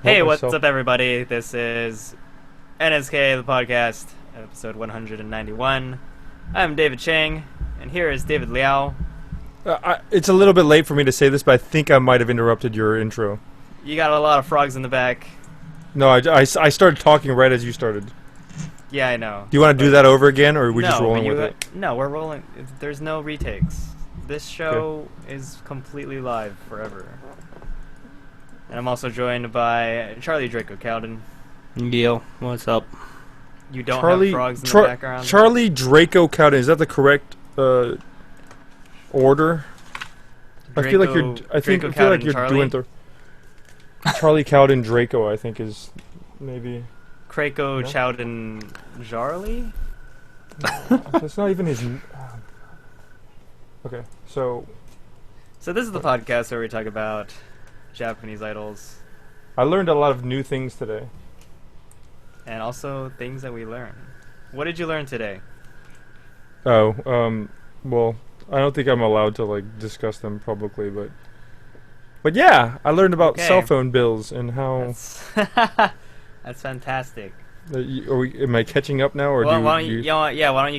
Hey, what's up, everybody? This is NSK, the podcast, episode 191. I'm David Chang, and here is David Liao. It's a little bit late for me to say this, but I think I might have interrupted your intro. You got a lot of frogs in the back. No, I started talking right as you started. Yeah, I know. Do you want to do that over again, or are we just rolling with it? No, we're rolling. There's no retakes. This show is completely live forever. And I'm also joined by Charlie Draco Cowden. Yo, what's up? You don't have frogs in the background? Charlie Draco Cowden, is that the correct order? I feel like you're doing the Charlie Cowden Draco, I think is maybe Draco Cowden Jarly? That's not even his Okay, so this is the podcast where we talk about Japanese idols. I learned a lot of new things today. And also things that we learn. What did you learn today? Well, I don't think I'm allowed to discuss them publicly, but yeah, I learned about cell phone bills and how. That's fantastic. Am I catching up now, or why don't you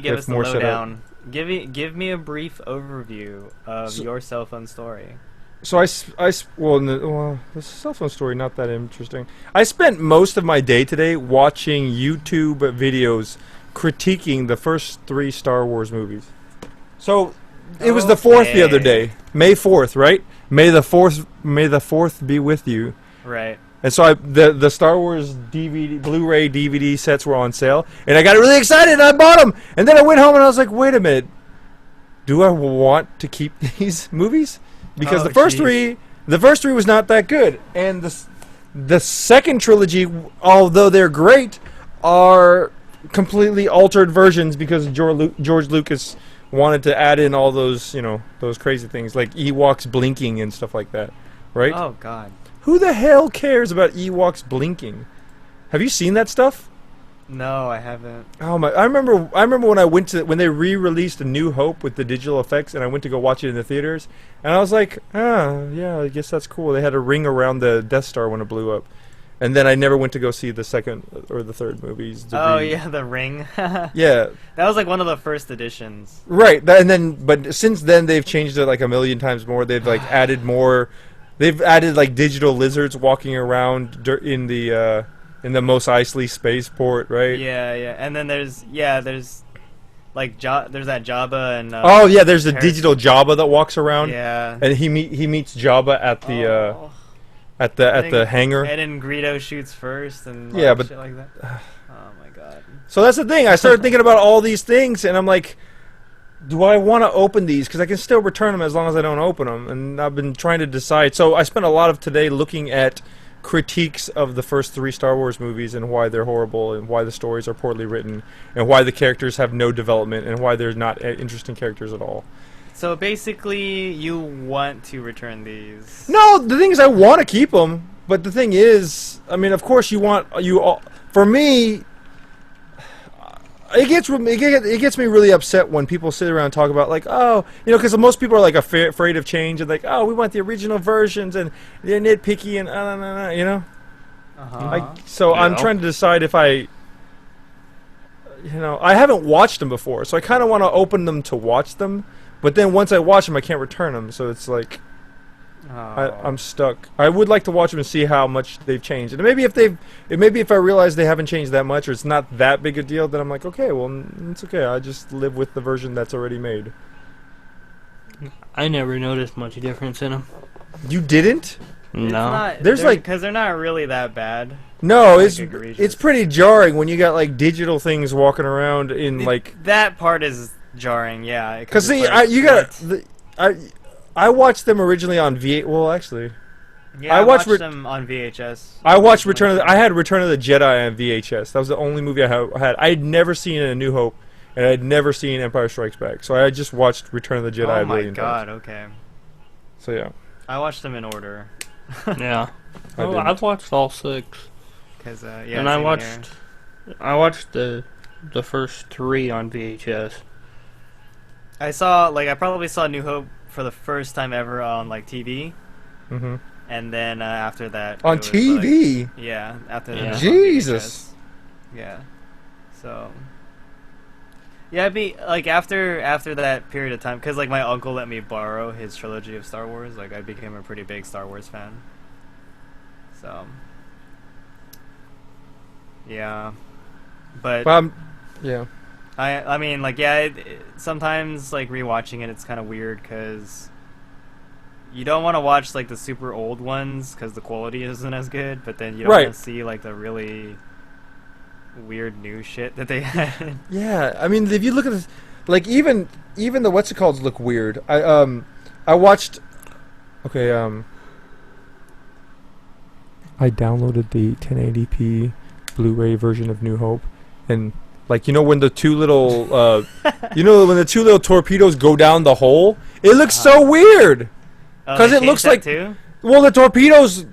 give us the lowdown? Give me a brief overview of your cell phone story. So the cell phone story, not that interesting. I spent most of my day today watching YouTube videos critiquing the first 3 Star Wars movies. So it was the 4th the other day, May 4th, right? May the 4th be with you. Right. And so the Star Wars Blu-ray DVD sets were on sale, and I got really excited and I bought them. And then I went home and I was like, wait a minute, do I want to keep these movies? Because the first three was not that good, and the second trilogy, although they're great, are completely altered versions because George Lucas wanted to add in all those those crazy things like Ewoks blinking and stuff like that, right? Oh God, who the hell cares about Ewoks blinking? Have you seen that stuff? No, I haven't. Oh my! I remember when they re-released A New Hope with the digital effects, and I went to go watch it in the theaters, and I was like, yeah, I guess that's cool. They had a ring around the Death Star when it blew up, and then I never went to go see the second or the third movies. Yeah, the ring. Yeah, that was like one of the first editions. Right, but since then they've changed it like a million times more. They've added more. They've added digital lizards walking around in the Mos Eisley spaceport, right? Yeah, and then there's there's that Jabba and there's a digital Jabba that walks around. Yeah, and he meets Jabba at the at the hangar. And then Greedo shoots first and shit like that. Oh my God! So that's the thing. I started thinking about all these things, and I'm like, do I want to open these? Because I can still return them as long as I don't open them. And I've been trying to decide. So I spent a lot of today looking at critiques of the first 3 Star Wars movies and why they're horrible and why the stories are poorly written and why the characters have no development and why they're not interesting characters at all. So basically, you want to return these? No, the thing is I want to keep them, but the thing is, I mean, of course for me, it gets me really upset when people sit around and talk about because most people are afraid of change and we want the original versions and they're nitpicky and I'm trying to decide if I haven't watched them before, so I kind of want to open them to watch them, but then once I watch them I can't return them, so it's like I'm stuck. I would like to watch them and see how much they've changed. And maybe if I realize they haven't changed that much or it's not that big a deal, then I'm like, okay, well, it's okay. I just live with the version that's already made. I never noticed much difference in them. You didn't? No. Because they're not really that bad. No, it's pretty jarring when you got digital things walking around in that part is jarring, yeah. Because see, I watched them originally on VH. Well, actually, yeah, I watched them on VHS. I watched I had Return of the Jedi on VHS. That was the only movie I had. I had never seen A New Hope, and I had never seen Empire Strikes Back. So I had just watched Return of the Jedi. Oh my God! Okay. So yeah. I watched them in order. Yeah. I've watched all 6. And I watched the first 3 on VHS. I probably saw New Hope for the first time ever on TV, Mm-hmm. And then after that, On it was TV? like, yeah, after Yeah. that, Jesus. yeah. So, yeah, it'd be like after that period of time, because like my uncle let me borrow his trilogy of Star Wars. Like I became a pretty big Star Wars fan. So, yeah, but Yeah. I mean, like, yeah, sometimes like rewatching it, it's kind of weird because you don't want to watch like the super old ones because the quality isn't as good, but then you don't Right. want to see like the really weird new shit that they had. Yeah, I mean, if you look at this, like even the what's it called look weird. I watched. Okay, I downloaded the 1080p Blu-ray version of New Hope, and like when the two little when the two little torpedoes go down the hole, it looks so weird. Oh, 'Cause they it looks changed that like- too? Well, the torpedoes,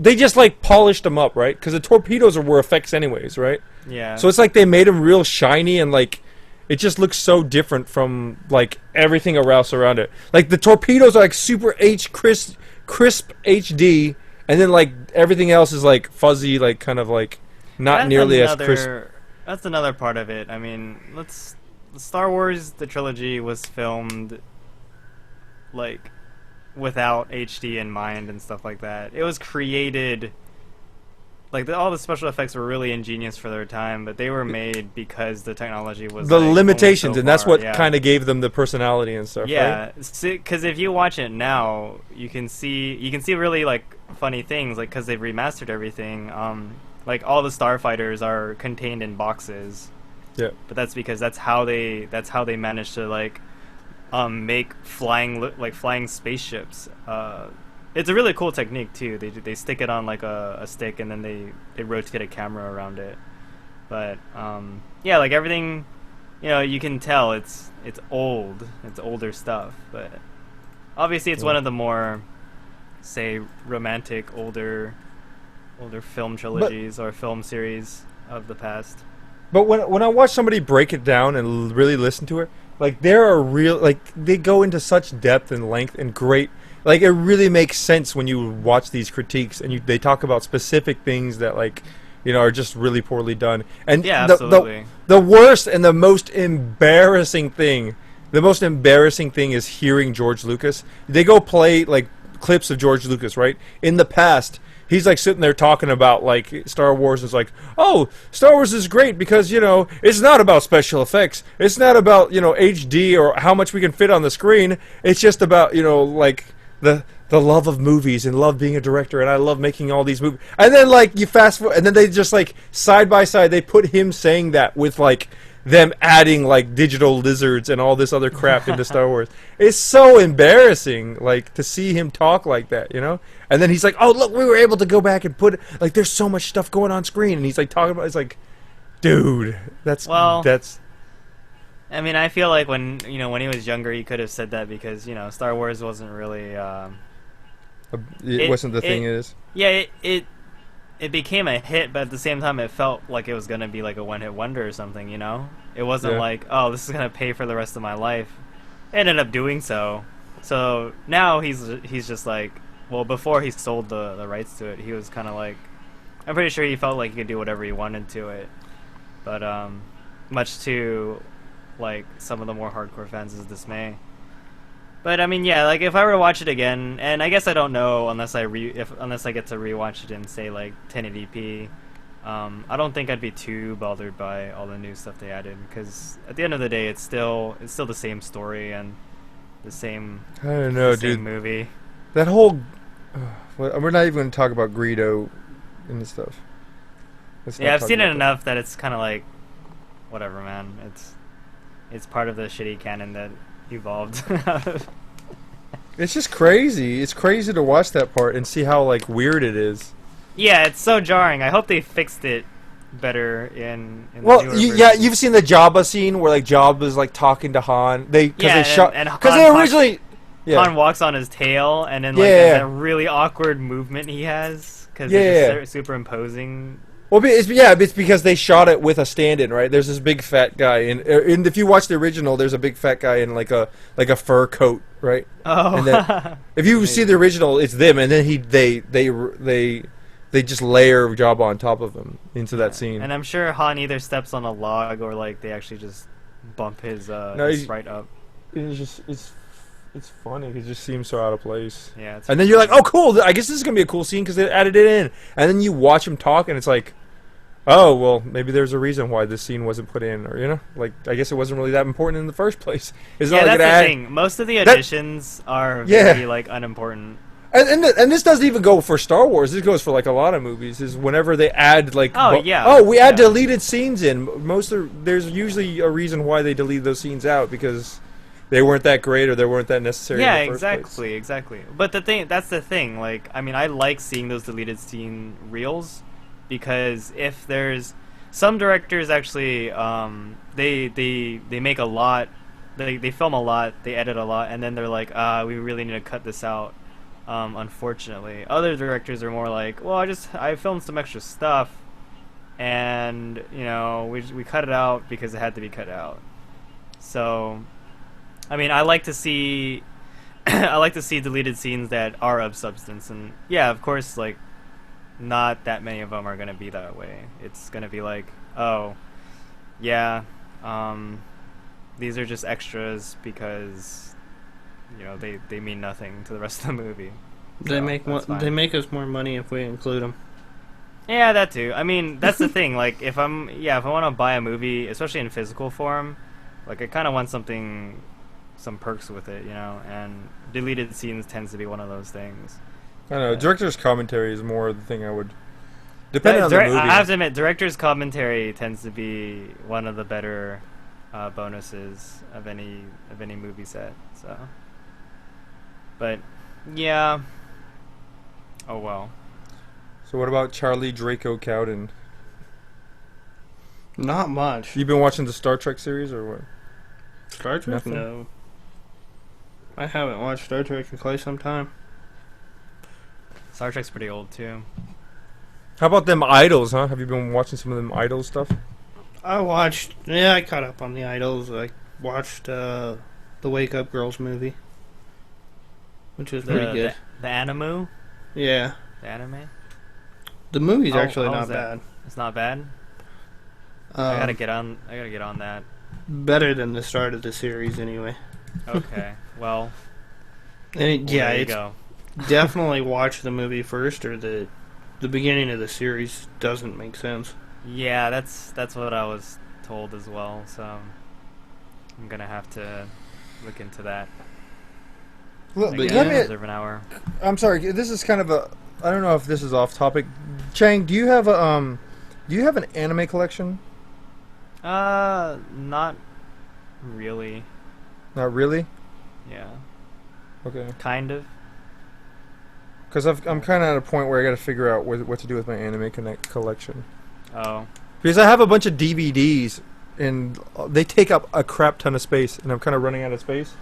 they just like polished them up, right? Because the torpedoes were effects anyways, right? Yeah. So it's like they made them real shiny and like it just looks so different from like everything else around it. Like the torpedoes are like super crisp HD, and then like everything else is like fuzzy, like kind of like not That's nearly as crisp. That's another part of it. I mean, Star Wars, the trilogy was filmed like without HD in mind and stuff like that. It was created like all the special effects were really ingenious for their time, but they were made because the technology was The like, limitations, only so and that's far, what yeah. kind of gave them the personality and stuff. Yeah, Right? because if you watch it now, you can see really like funny things, like because they've remastered everything. Like all the starfighters are contained in boxes. Yeah. But that's because that's how they managed to like make flying spaceships. It's a really cool technique too. They stick it on like a stick and then they rotate a camera around it. But yeah, like everything, you can tell it's old. It's older stuff, but obviously it's one of the more, say, romantic older film trilogies or film series of the past. But when I watch somebody break it down and really listen to it, like there are real, like they go into such depth and length and great, like it really makes sense when you watch these critiques and they talk about specific things that like are just really poorly done. And yeah, absolutely. The worst and the most embarrassing thing is hearing George Lucas. They go play like clips of George Lucas, right? In the past, he's like sitting there talking about like Star Wars. It's like, oh, Star Wars is great because it's not about special effects. It's not about HD or how much we can fit on the screen. It's just about like the love of movies and love being a director, and I love making all these movies. And then like you fast forward, and then they just like side by side they put him saying that with like them adding like digital lizards and all this other crap into Star Wars. It's so embarrassing, like to see him talk like that, And then he's like, "Oh, look, we were able to go back and put like there's so much stuff going on screen," and he's like talking about. It's like, dude, that's. I mean, I feel like when when he was younger, he could have said that because Star Wars wasn't really. It wasn't the thing it is. Yeah, it became a hit, but at the same time, it felt like it was gonna be like a one-hit wonder or something. It wasn't like, oh, this is gonna pay for the rest of my life. It ended up doing so. So now he's just like, well, before he sold the rights to it, he was kind of like, I'm pretty sure he felt like he could do whatever he wanted to it, but much to like some of the more hardcore fans' dismay. But I mean, yeah, like if I were to watch it again, and I guess I don't know unless I get to rewatch it in say like 1080p. I don't think I'd be too bothered by all the new stuff they added because at the end of the day, it's still the same story and the same. I don't know, same dude. Movie. That whole. Well, we're not even going to talk about Greedo and stuff. Yeah, I've seen it enough that it's kind of like, whatever, man. It's part of the shitty canon that evolved out of. It's just crazy. It's crazy to watch that part and see how like weird it is. Yeah, it's so jarring. I hope they fixed it better in well, the newer yeah, version. you've seen the Jabba scene where like Jabba's like talking to Han. They Han originally Han walks on his tail and then like there's that really awkward movement he has because they're just superimposing Well, it's because they shot it with a stand-in, right? There's this big fat guy, and if you watch the original, there's a big fat guy in like a fur coat, right? Oh. And then, if you see the original, it's them, and then they just layer Jabba on top of him into that scene. And I'm sure Han either steps on a log or like they actually just bump his sprite up. It's funny. It just seems so out of place. Yeah. And then you're like, oh, cool. I guess this is gonna be a cool scene because they added it in. And then you watch him talk, and it's like, oh, well, maybe there's a reason why this scene wasn't put in, or like I guess it wasn't really that important in the first place. It's not like that's the thing. Most of the additions are very like unimportant. And this doesn't even go for Star Wars. This goes for like a lot of movies. Is whenever they add like we add deleted scenes in. There's usually a reason why they delete those scenes out because they weren't that great or they weren't that necessary. Yeah, in the first exactly. But that's the thing. Like, I mean, I like seeing those deleted scene reels because if there's some directors actually, they make a lot. They film a lot. They edit a lot, and then they're like, we really need to cut this out. Unfortunately, other directors are more like, well, I filmed some extra stuff, and we cut it out because it had to be cut out. So, I mean, I like to see deleted scenes that are of substance, and yeah, of course, like, not that many of them are gonna be that way. It's gonna be like, oh, yeah, these are just extras because they mean nothing to the rest of the movie. They make us more money if we include them. Yeah, that too. I mean, that's the thing. Like, if I want to buy a movie, especially in physical form, like I kind of want some perks with it, and deleted scenes tends to be one of those things. I don't know. Director's commentary is more the thing I would. Depending on the movie. I have to admit, director's commentary tends to be one of the better bonuses of any movie set. So, but yeah. Oh well. So what about Charlie Draco Cowden? Not much. You been watching the Star Trek series or what? Star Trek? Nothing? No. I haven't watched Star Trek in quite some time. Star Trek's pretty old too. How about them Idols, huh? Have you been watching some of them Idol stuff? I caught up on the Idols. I watched the Wake Up Girls movie, which was pretty good. The anime? Yeah. The anime? The movie's actually not bad. It's not bad? I gotta get on that. Better than the start of the series, anyway. Okay, well. And there you go. Definitely watch the movie first, or the beginning of the series doesn't make sense. Yeah, that's what I was told as well. So I'm gonna have to look into that. Look, reserve an hour. I'm sorry. This is kind of a. I don't know if this is off topic. Chang, do you have an anime collection? Not really. Not really? Yeah. Okay. Kind of. Because I'm kind of at a point where I got to figure out what to do with my anime collection. Oh. Because I have a bunch of DVDs, and they take up a crap ton of space, and I'm kind of running out of space.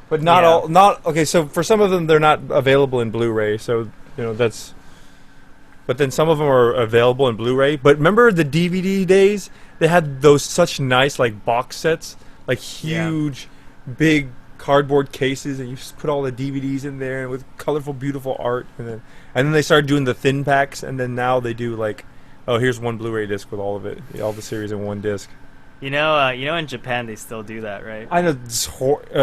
But not all. Not okay. So for some of them, they're not available in Blu-ray. So that's. But then some of them are available in Blu-ray. But remember the DVD days? They had those such nice like box sets, like huge, big cardboard cases, and you just put all the DVDs in there with colorful, beautiful art, and then they started doing the thin packs, and then now they do like, oh, here's one Blu-ray disc with all of it, all the series in one disc. In Japan they still do that, right? I know.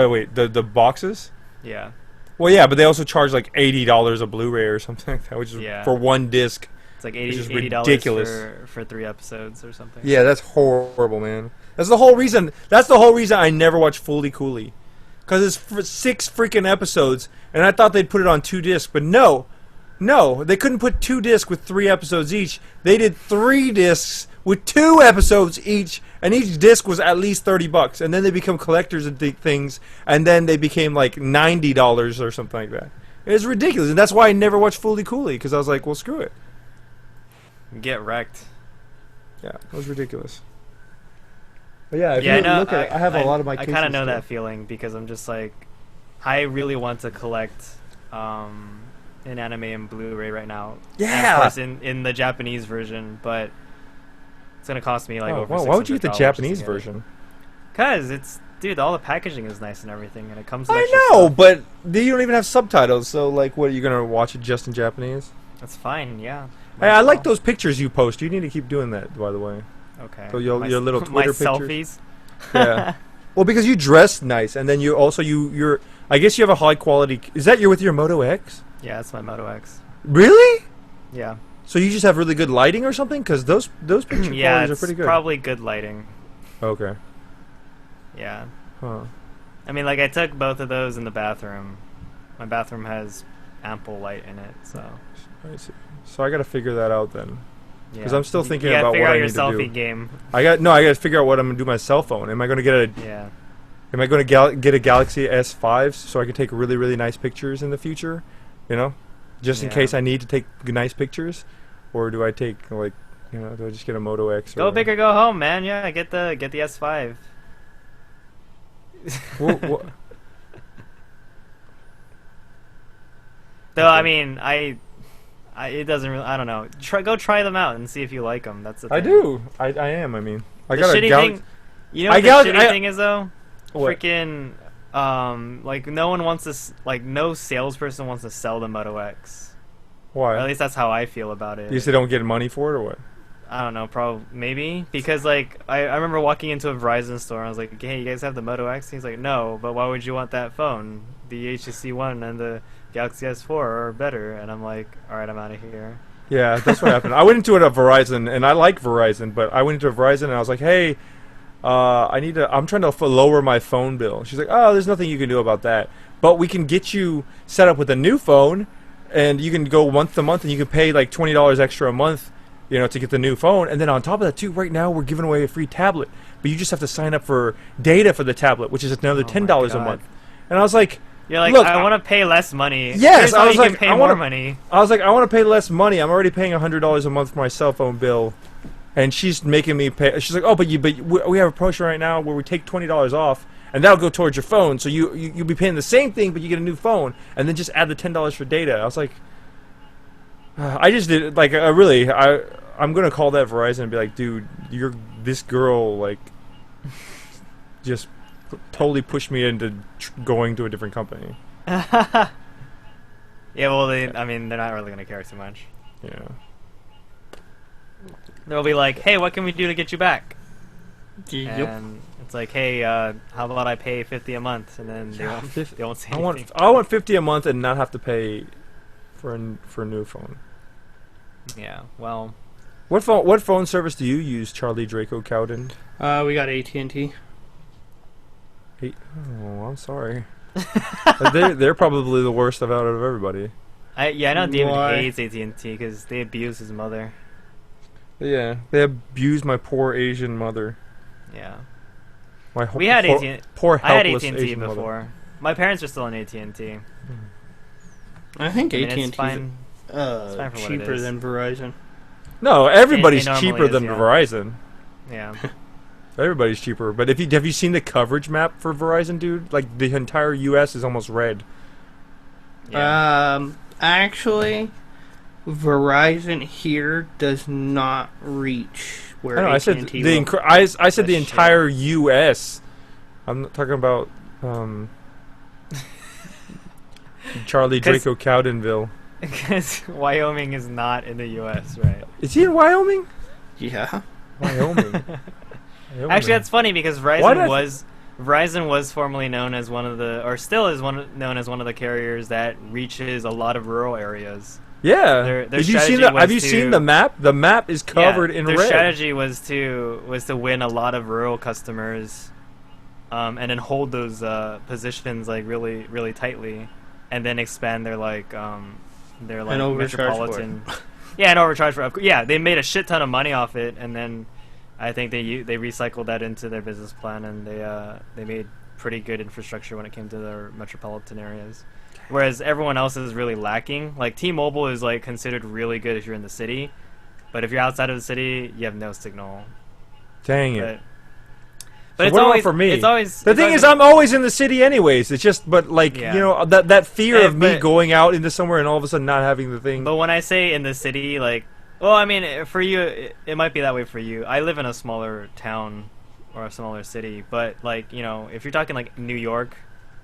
Wait, the boxes? Yeah. Well, yeah, but they also charge like $80 a Blu-ray or something like that, which is for one disc. It's like $80 for 3 episodes or something. Yeah, that's horrible, man. That's the whole reason. That's the whole reason I never watch Fooly Cooly. Because it's for 6 freaking episodes, and I thought they'd put it on 2 discs, but no, they couldn't put 2 discs with 3 episodes each. They did 3 discs with 2 episodes each, and each disc was at least $30, and then they become collectors of things, and then they became like $90 or something like that. It's ridiculous, and that's why I never watched Fooly Cooly, because I was like, well, screw it. Get wrecked. Yeah, it was ridiculous. But yeah, look at it, I have a lot of my cases. I kind of know that feeling because I'm just like, I really want to collect an anime and Blu-ray right now. Yeah. And of course, in the Japanese version, but It's gonna cost me like over. Why would you get the $600 Japanese to get it. version? Cause it's dude, all the packaging is nice and everything, and it comes. With I extra know, stuff. but you don't even have subtitles. So like, what are you gonna watch it just in Japanese? That's fine. Yeah. Hey, I like those pictures you post. You need to keep doing that, by the way. Okay. So your little my Twitter selfies. pictures. Yeah. Well, because you dress nice, and then you also you're. I guess you have a high quality. Is that you're with your Moto X? Yeah, that's my Moto X. Really? Yeah. So you just have really good lighting or something? Because those picture Yeah, qualities are it's pretty good. probably good lighting. Okay. Yeah. Huh. I mean, like I took both of those in the bathroom. My bathroom has ample light in it, so. I see. So I got to figure that out then. Yeah. Because I'm still thinking you about figure what out I your need to selfie do. game. I got to figure out what I'm gonna do with my cell phone. Am I gonna get a Yeah. Am I going to get a Galaxy S5 so I can take really, really nice pictures in the future? You know? Just in Yeah. case I need to take nice pictures? Or do I take, like, you know, do I just get a Moto X? Go big or go home, man. Yeah, get the S5. Wha- Though, I mean, it doesn't really, I don't know. Go try them out and see if you like them. That's the thing. I do. I am, I mean. I The got a shitty Galaxy. thing, you know what the shitty thing is, though? What? Freaking, like, no one wants to, like, no salesperson wants to sell the Moto X. Or at Why? least that's how I feel about it. You say don't get money for it or what? I don't know, probably, maybe. Because, like, I remember walking into a Verizon store and I was like, hey, you guys have the Moto X? He's like, no, but why would you want that phone? The HTC One and the Galaxy S4 are better. And I'm like, alright, I'm out of here. Yeah, that's what happened. I went into it at Verizon, and I like Verizon, but I went into Verizon and I was like, hey, I'm trying to lower my phone bill. She's like, oh, there's nothing you can do about that. But we can get you set up with a new phone, and you can go month to month, and you can pay like $20 extra a month, you know, to get the new phone. And then on top of that, too, right now we're giving away a free tablet. But you just have to sign up for data for the tablet, which is another $10 a month. And I was like, you're like, look, I want to pay less money. Yes, Here's I how was you like, can pay I more wanna- money. I was like, I want to pay less money. I'm already paying $100 a month for my cell phone bill, and she's making me pay. She's like, oh, but we have a promotion right now where we take $20 off, and that'll go towards your phone. So you'll be paying the same thing, but you get a new phone, and then just add the $10 for data. I was like, I just did like I'm gonna call that Verizon and be like, dude, this girl like just totally pushed me into going to a different company. Yeah, well, I mean, they're not really going to care too much. Yeah. They'll be like, hey, what can we do to get you back? Yep. And it's like, hey, how about I pay $50 a month? And then they won't say anything. I want $50 a month and not have to pay for a new phone. Yeah, well... What phone service do you use, Charlie Draco Cowden? We got AT&T. Oh, I'm sorry. They're probably the worst out of everybody. I know David Why? hates AT&T because they abuse his mother. Yeah, they abused my poor Asian mother. Yeah. We had AT&T. Poor I had helpless AT&T Asian before. mother. My parents are still on AT&T. I think I mean, AT&T it's fine. is fine for what it cheaper is. than Verizon. No, everybody's It normally cheaper is, than yeah. Verizon. Yeah. Everybody's cheaper. But have you seen the coverage map for Verizon, dude? Like the entire U.S. is almost red. Yeah. Actually, Verizon here does not reach where I know. I said AT&T the will. I said the That's shit. entire U.S. I'm not talking about Charlie 'Cause- Draco Cowdenville. Because Wyoming is not in the U.S., right? Is he in Wyoming? Yeah. Wyoming. Actually, that's funny because Why Verizon was formerly known as one of the, or still is known as one of the carriers that reaches a lot of rural areas. Yeah. Their Have you seen the map? The map is covered in their red. strategy was to win a lot of rural customers, and then hold those positions like really really tightly, and then expand their And overcharge metropolitan. Yeah, and overcharge for yeah. They made a shit ton of money off it, and then I think they recycled that into their business plan, and they made pretty good infrastructure when it came to their metropolitan areas. Whereas everyone else is really lacking. Like T-Mobile is like considered really good if you're in the city, but if you're outside of the city, you have no signal. Dang it. But So it's what about always for me? It's always The it's thing always is, I'm always in the city anyways. It's just, but like Yeah. you know, that fear Yeah, of me but- going out into somewhere and all of a sudden not having the thing. But when I say in the city, like Well, I mean, for you, it might be that way for you. I live in a smaller town or a smaller city, but like if you're talking like New York,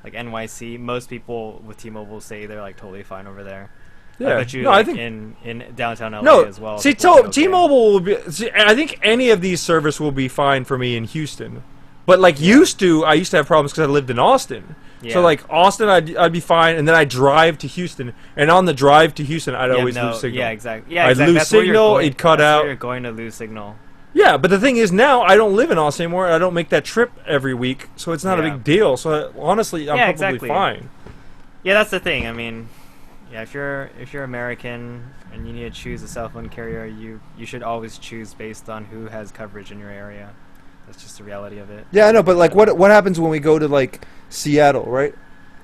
like NYC, most people with T-Mobile say they're like totally fine over there. Yeah, I bet you no, like, I think in downtown LA no. as well. See, people are okay. T-Mobile will be. See, I think any of these service will be fine for me in Houston, but like I used to have problems because I lived in Austin. Yeah. So like Austin, I'd be fine, and then I drive to Houston, and on the drive to Houston, I'd always lose signal. Yeah, exactly. Yeah, I'd exactly. lose That's where you're signal. going- It'd cut that's out. Where you're going to lose signal. Yeah, but the thing is now I don't live in Austin anymore. I don't make that trip every week, so it's not a Yeah. big deal. So honestly, I'm Yeah, probably exactly. fine. Yeah, that's the thing. I mean, yeah, if you're American and you need to choose a cell phone carrier, you should always choose based on who has coverage in your area. That's just the reality of it. Yeah, I know, but like, what happens when we go to like Seattle, right?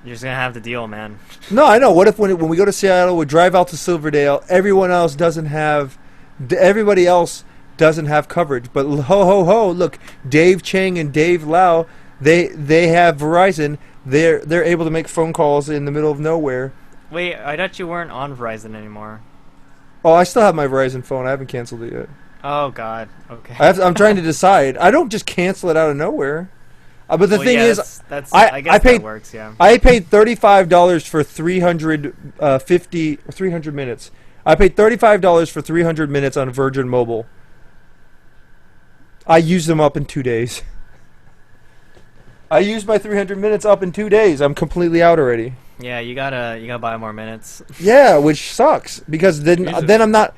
You're just gonna have to deal, man. No, I know. What if when we go to Seattle, we drive out to Silverdale, everybody else doesn't have coverage, but ho, look, Dave Chang and Dave Lau, they have Verizon. They're able to make phone calls in the middle of nowhere. Wait, I thought you weren't on Verizon anymore. Oh, I still have my Verizon phone. I haven't canceled it yet. Oh God. Okay. I'm trying to decide. I don't just cancel it out of nowhere. But the Well, thing yeah, is, that's I guess paid that works. Yeah. I paid $35 for 300 minutes. I paid $35 for 300 minutes on Virgin Mobile. I used them up in 2 days. I used my 300 minutes up in 2 days. I'm completely out already. Yeah, you gotta buy more minutes. Yeah, which sucks because then I'm not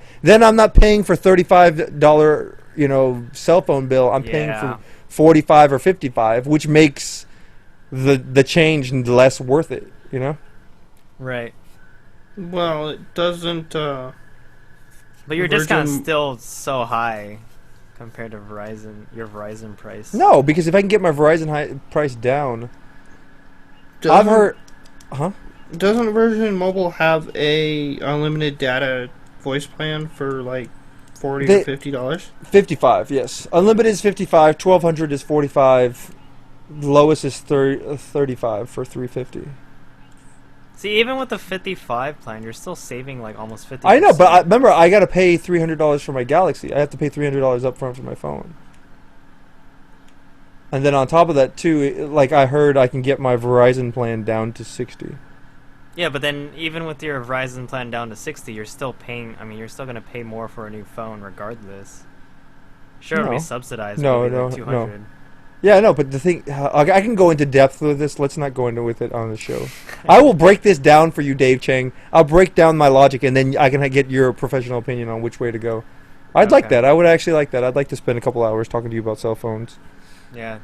paying for $35 cell phone bill. I'm paying for 45 or 55, which makes the change less worth it, Right. Well, it doesn't. But your discount's still so high compared to your Verizon price. No, because if I can get my Verizon price down, I've heard. Huh? Doesn't Virgin Mobile have a unlimited data voice plan for like $40 or $50? 55, yes. Unlimited is 55. 1200 is 45. Lowest is 35 for 350. See, even with the 55 plan, you're still saving like almost 50%. I know, but remember, I got to pay $300 for my Galaxy. I have to pay $300 up front for my phone. And then on top of that, too, like I heard, I can get my Verizon plan down to 60. Yeah, but then even with your Verizon plan down to 60, you're still paying. I mean, you're still gonna pay more for a new phone regardless. Sure, it'll be subsidized. No, maybe no, like 200. no. Yeah, no, but the thing, I can go into depth with this. Let's not go into with it on the show. I will break this down for you, Dave Chang. I'll break down my logic, and then I can get your professional opinion on which way to go. I'd like that. I would actually like that. I'd like to spend a couple hours talking to you about cell phones. Yeah.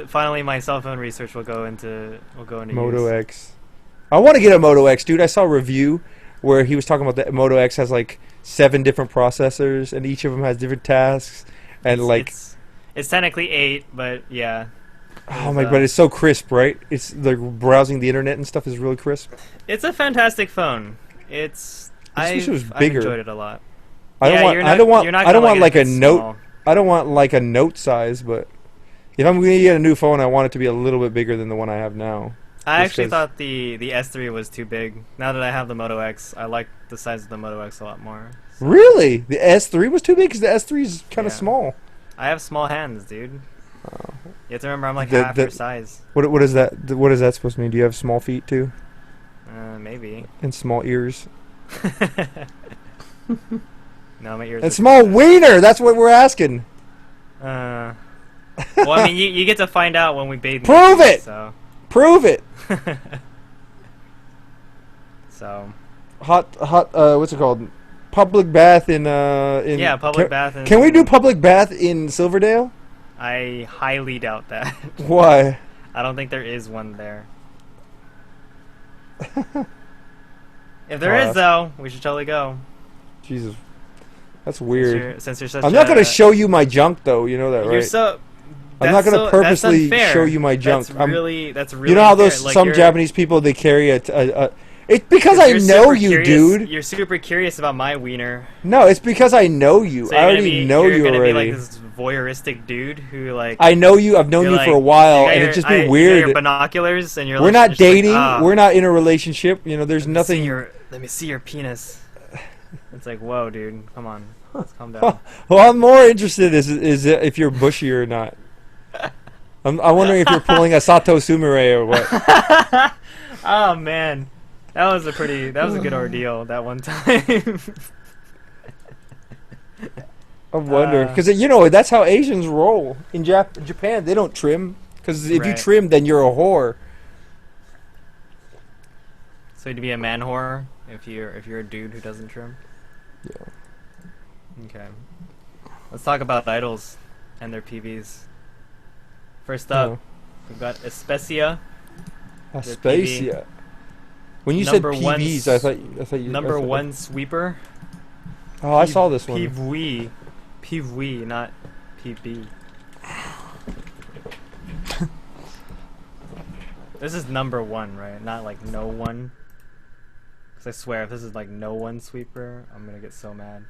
Finally, my cell phone research will go into Moto use. X. I want to get a Moto X, dude. I saw a review where he was talking about the Moto X has like 7 different processors, and each of them has different tasks, and it's technically 8, but yeah. Oh my god, it's so crisp, right? It's like browsing the internet and stuff is really crisp. It's a fantastic phone. I wish it was bigger. I've enjoyed it a lot. I don't want like a note. I don't want like a note size, but if I'm going to get a new phone, I want it to be a little bit bigger than the one I have now. I actually thought the S3 was too big. Now that I have the Moto X, I like the size of the Moto X a lot more. So. Really? The S3 was too big? Because the S3 is kind of small. I have small hands, dude. Oh. You have to remember I'm like half your size. What is that? What is that supposed to mean? Do you have small feet too? Maybe. And small ears? No, my ears. And small wiener! That's what we're asking. Well, I mean, you get to find out when we bathe. Prove it! So. Prove it! So. Hot, what's it called? Public bath in yeah, public bath. Can we do public bath in Silverdale? I highly doubt that. Why? I don't think there is one there. If there is, though, we should totally go. Jesus. That's weird. Since you're such I'm not going to show you my junk, though. You know that, right? I'm not going to purposely show you my junk. That's really You know how those like some Japanese people, they carry it's because I know you, dude. You're super curious about my wiener. No, it's because I know you. So I already know you already. You're gonna be like this voyeuristic dude who like. I know you. I've known you for a while, and it just be weird. You got your binoculars, and you're. We're not dating. We're not in a relationship. You know, there's nothing. Let me see your penis. It's like, whoa, dude, come on, let's calm down. Well, I'm more interested is if you're bushy or not. I'm wondering if you're pulling a Sato Sumire or what. Oh man, that was a good ordeal that one time. I wonder because that's how Asians roll in Japan. They don't trim because if you Right. trim, then you're a whore. So to be a man whore if you're a dude who doesn't trim. Yeah. Okay. Let's talk about idols and their PVs. First up, we've got Especia. Especia. When you Number said one PVs, I thought you Number one sweeper. Oh, I saw this one. PV, not PB. This is number one, right? Not like no one. Because I swear, if this is like no one sweeper, I'm gonna get so mad.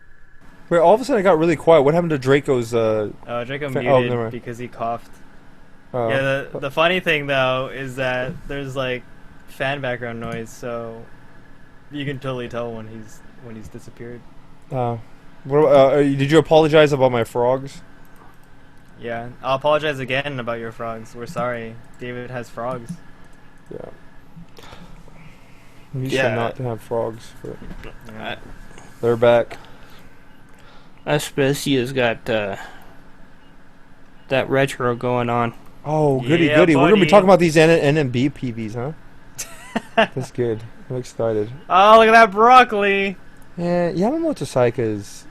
Wait, all of a sudden it got really quiet. What happened to Draco's? Draco never muted mind. because he coughed. Oh. Yeah, the funny thing though is that there's like fan background noise, so you can totally tell when he's disappeared. Did you apologize about my frogs? Yeah, I'll apologize again about your frogs. We're sorry. David has frogs. Yeah. You should not have frogs, but Yeah. they're back. Especia's got that retro going on. Oh, goody, Yeah, goody. We're going to be buddy. talking about these NMB PVs, huh? That's good. I'm excited. Oh, look at that broccoli! Yeah, Yamamoto Saika is...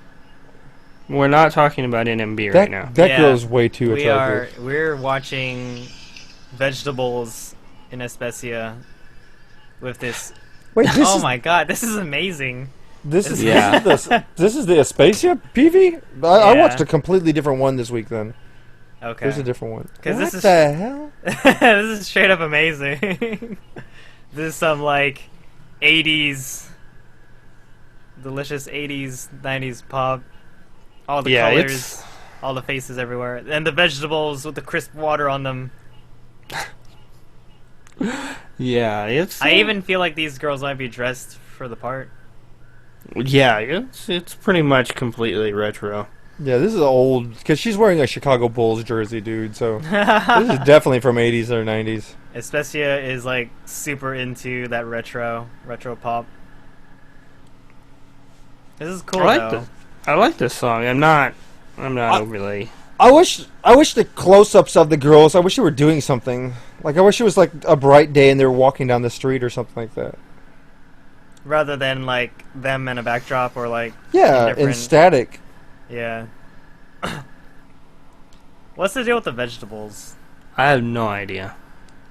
We're not talking about NMB right now. That Yeah, girl's way too attractive. We're watching vegetables in Especia with this. Wait, this Oh is my god, this is amazing. this is Yeah. this is the Especia PV? I Yeah. watched a completely different one this week. Then Okay. there's a different one. 'Cause What this is- the hell? This is straight up amazing. This is some like 80s, delicious 80s, 90s pop. All the Yeah, colors, it's- all the faces everywhere, and the vegetables with the crisp water on them. Yeah, it's. I even feel like these girls might be dressed for the part. Yeah, it's pretty much completely retro. Yeah, this is old because she's wearing a Chicago Bulls jersey, dude. So this is definitely from 80s or 90s. Especia is like super into that retro pop. This is cool though. I like this song. I'm not overly. I wish the close-ups of the girls. I wish they were doing something. Like I wish it was like a bright day and they were walking down the street or something like that. Rather than like them in a backdrop or like Yeah, different- and static. Yeah. What's the deal with the vegetables? I have no idea.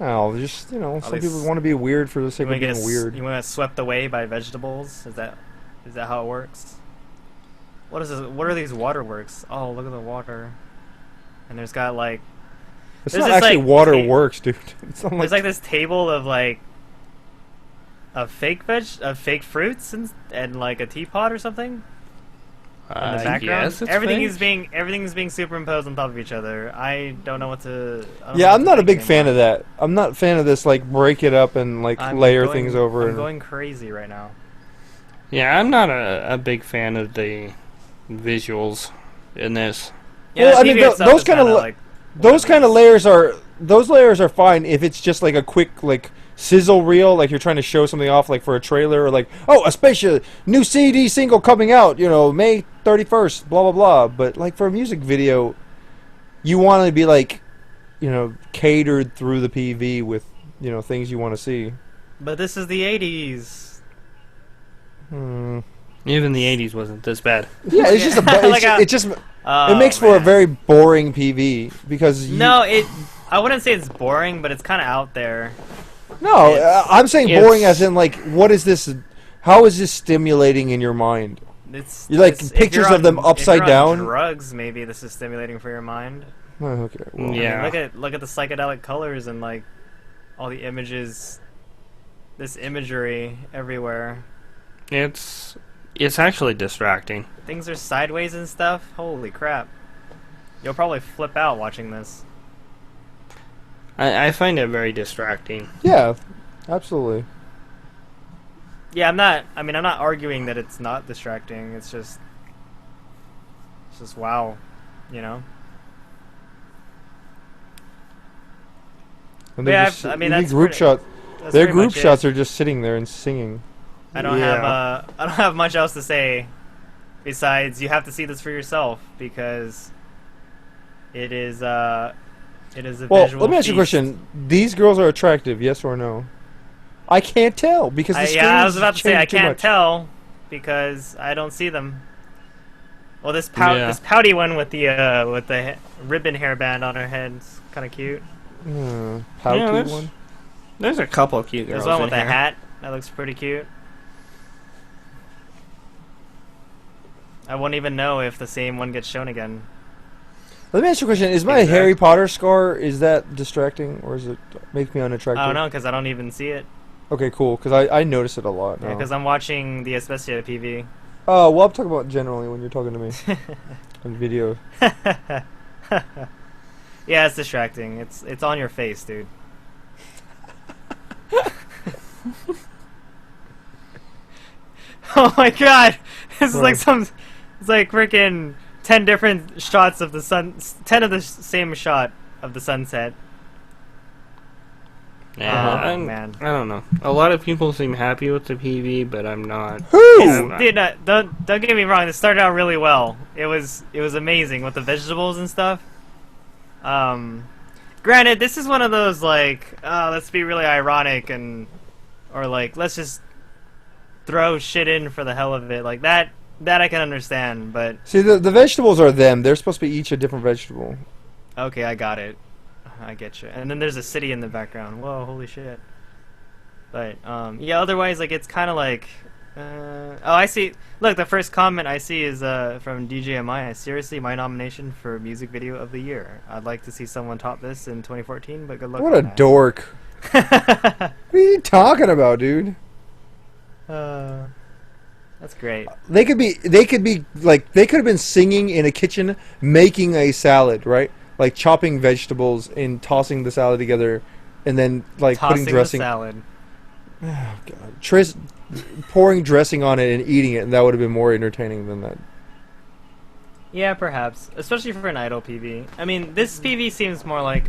Oh, just some least- people want to be weird for the sake You of want to being weird. You want to swept away by vegetables? Is that how it works? What is this? What are these waterworks? Oh, look at the water. And there's got like It's there's not this, actually like, waterworks, dude. It's not there's like this table of like of fake fruits and like a teapot or something in the background. Yes, it's everything fake. is being superimposed on top of each other. I don't know what to. Yeah, I'm not a big fan of that. I'm not a fan of this like break it up and like layer things over. I'm and going crazy right now. Yeah, I'm not a big fan of the visuals in this. Yeah, Well, I the mean, TV itself those is kind of kinda, like those kind of layers are fine if it's just like a quick like sizzle reel, like you're trying to show something off like for a trailer or like, oh, Especia new CD single coming out, May 31st, blah blah blah. But like for a music video, you want to be like, catered through the PV with things you want to see. But this is the 80s. Even the 80s wasn't this bad. Yeah, it's just Oh, it makes for a man. very boring PV because I wouldn't say it's boring, but it's kind of out there. No, I'm saying boring it's- as in like, what is this? How is this stimulating in your mind? You like if pictures you're of them on- upside if you're on down? drugs, maybe this is stimulating for your mind. Oh, okay. Well, Yeah. I mean, look at the psychedelic colors and like all the images, this imagery everywhere. It's actually distracting. Things are sideways and stuff. Holy crap! You'll probably flip out watching this. I find it very distracting. Yeah, absolutely. Yeah, I'm not arguing that it's not distracting. It's just wow, you know. And Yeah, just, I mean, the that's group pretty- shot. That's Their pretty group much it. shots are just sitting there and singing. I don't Yeah. have much else to say besides you have to see this for yourself because it is a Well, visual let me ask you a feast. question. These girls are attractive, yes or no? I can't tell because the screen I was about to say I too can't much. tell because I don't see them. Well, this Yeah. this pouty one with the ribbon hairband on her head is kind of cute. Pouty Yeah, there's- one. There's a couple cute girls. There's one in with a here. hat that looks pretty cute. I won't even know if the same one gets shown again. Let me ask you a question. Is my Exactly. Harry Potter scar, is that distracting or is it make me unattractive? I don't know because I don't even see it. Okay, cool. Because I notice it a lot Yeah, now. because I'm watching the Especia PV. Oh, well, I'm talking about generally when you're talking to me on video. Yeah, it's distracting. It's on your face, dude. Oh my god! This is like it's like freaking 10 different shots of the sun, 10 of the same shot of the sunset. Yeah, Oh, man. I don't know. A lot of people seem happy with the PV, but I'm not. Who? Yeah. Dude, don't get me wrong. This started out really well. It was amazing with the vegetables and stuff. Granted, this is one of those like, let's be really ironic or like let's just throw shit in for the hell of it. Like that I can understand, but See, the vegetables are them. They're supposed to be each a different vegetable. okay, I got it. I get you. And then there's a city in the background. Whoa, holy shit. But yeah, otherwise like it's kind of like oh, I see. Look, the first comment I see is from DJMI. Seriously, my nomination for music video of the year. I'd like to see someone top this in 2014, but good luck. What a on that. dork. What are you talking about, dude? That's great. They could be like they could have been singing in a kitchen making a salad, right? Like chopping vegetables and tossing the salad together, and then like Tossing putting dressing. the salad. Oh God, pouring dressing on it and eating it, and that would have been more entertaining than that. Yeah, perhaps, especially for an idol PV. I mean, this PV seems more like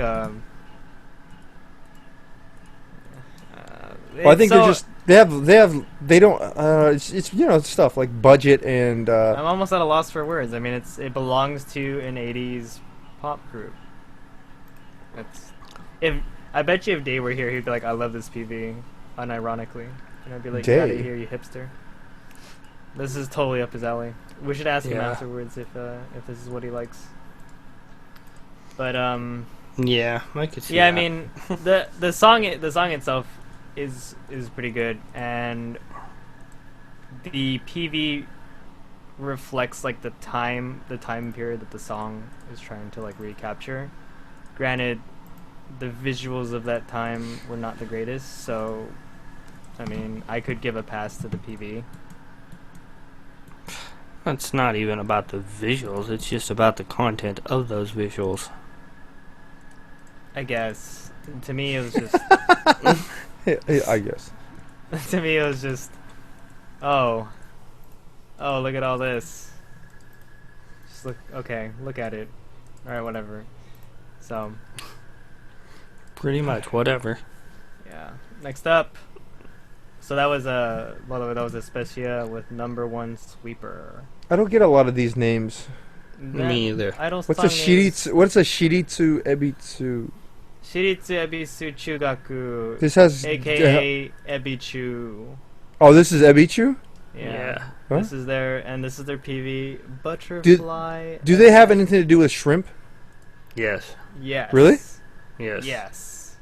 Well, I think they're just they don't it's you know stuff like budget and I'm almost at a loss for words. I mean, it belongs to an '80s pop group. I bet you if Dave were here, he'd be like, "I love this PV," unironically, and I'd be like, "Get out of Dave? here, you hipster." This is totally up his alley. We should ask him Yeah. afterwards if this is what he likes. But Yeah, I could see. yeah, that. I mean, the song itself is pretty good, and the PV reflects like the time period that the song is trying to like recapture. Granted, the visuals of that time were not the greatest, so I mean, I could give a pass to the PV. It's not even about the visuals. It's just about the content of those visuals. I guess to me it was just I guess. to me it was just oh look at all this. Just look at it. All right, whatever. So Pretty much, whatever. yeah. Next up. So that was Especia with Number One Sweeper. I don't get a lot of these names. Me either. Idol What's a song is shiritsu? What's a shiritsu ebitsu? Shiritsu Ebisu Chugaku, This has aka Ebichu. Oh, this is Ebichu. Yeah. Huh? This is their PV Butterfly. Do they have anything to do with shrimp? Yes. Yes. Really? Yes. Yes.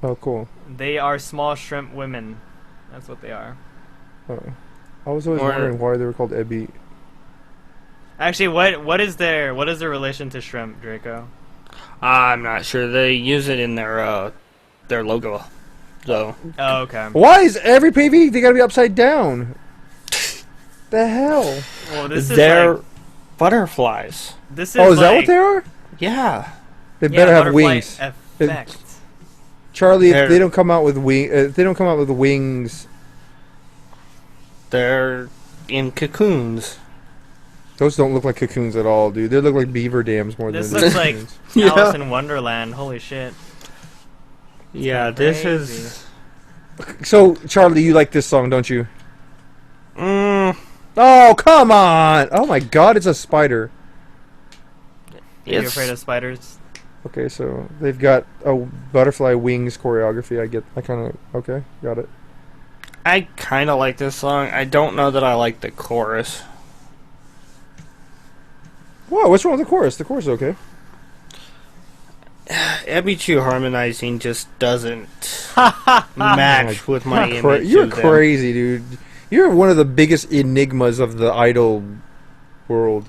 Oh, cool. They are small shrimp women. That's what they are. Oh. I was always Or- wondering why they were called Ebi. Actually, what is their relation to shrimp, Draco? I'm not sure. They use it in their logo. So Oh, okay. Why is every PV they gotta be upside down? The hell? Well, this they're is like, butterflies. this is Oh, is that like, what they are? Yeah. They yeah, better have butterfly wings. Effect. Charlie, if They're- they don't come out with wings, They're in cocoons. Those don't look like cocoons at all, dude. They look like beaver dams more This than looks like cocoons. Yeah. Alice in Wonderland. Holy shit. Yeah, this crazy. is... So, Charlie, you like this song, don't you? Mm, Oh, come on! Oh my god, it's a spider. Are you it's- afraid of spiders? Okay, so they've got a butterfly wings choreography. I kind of... Okay, got it. I kind of like this song. I don't know that I like the chorus. Whoa, what's wrong with the chorus? The chorus is okay. Ebichu harmonizing just doesn't match with my image. You're of them. crazy, dude. You're one of the biggest enigmas of the idol world.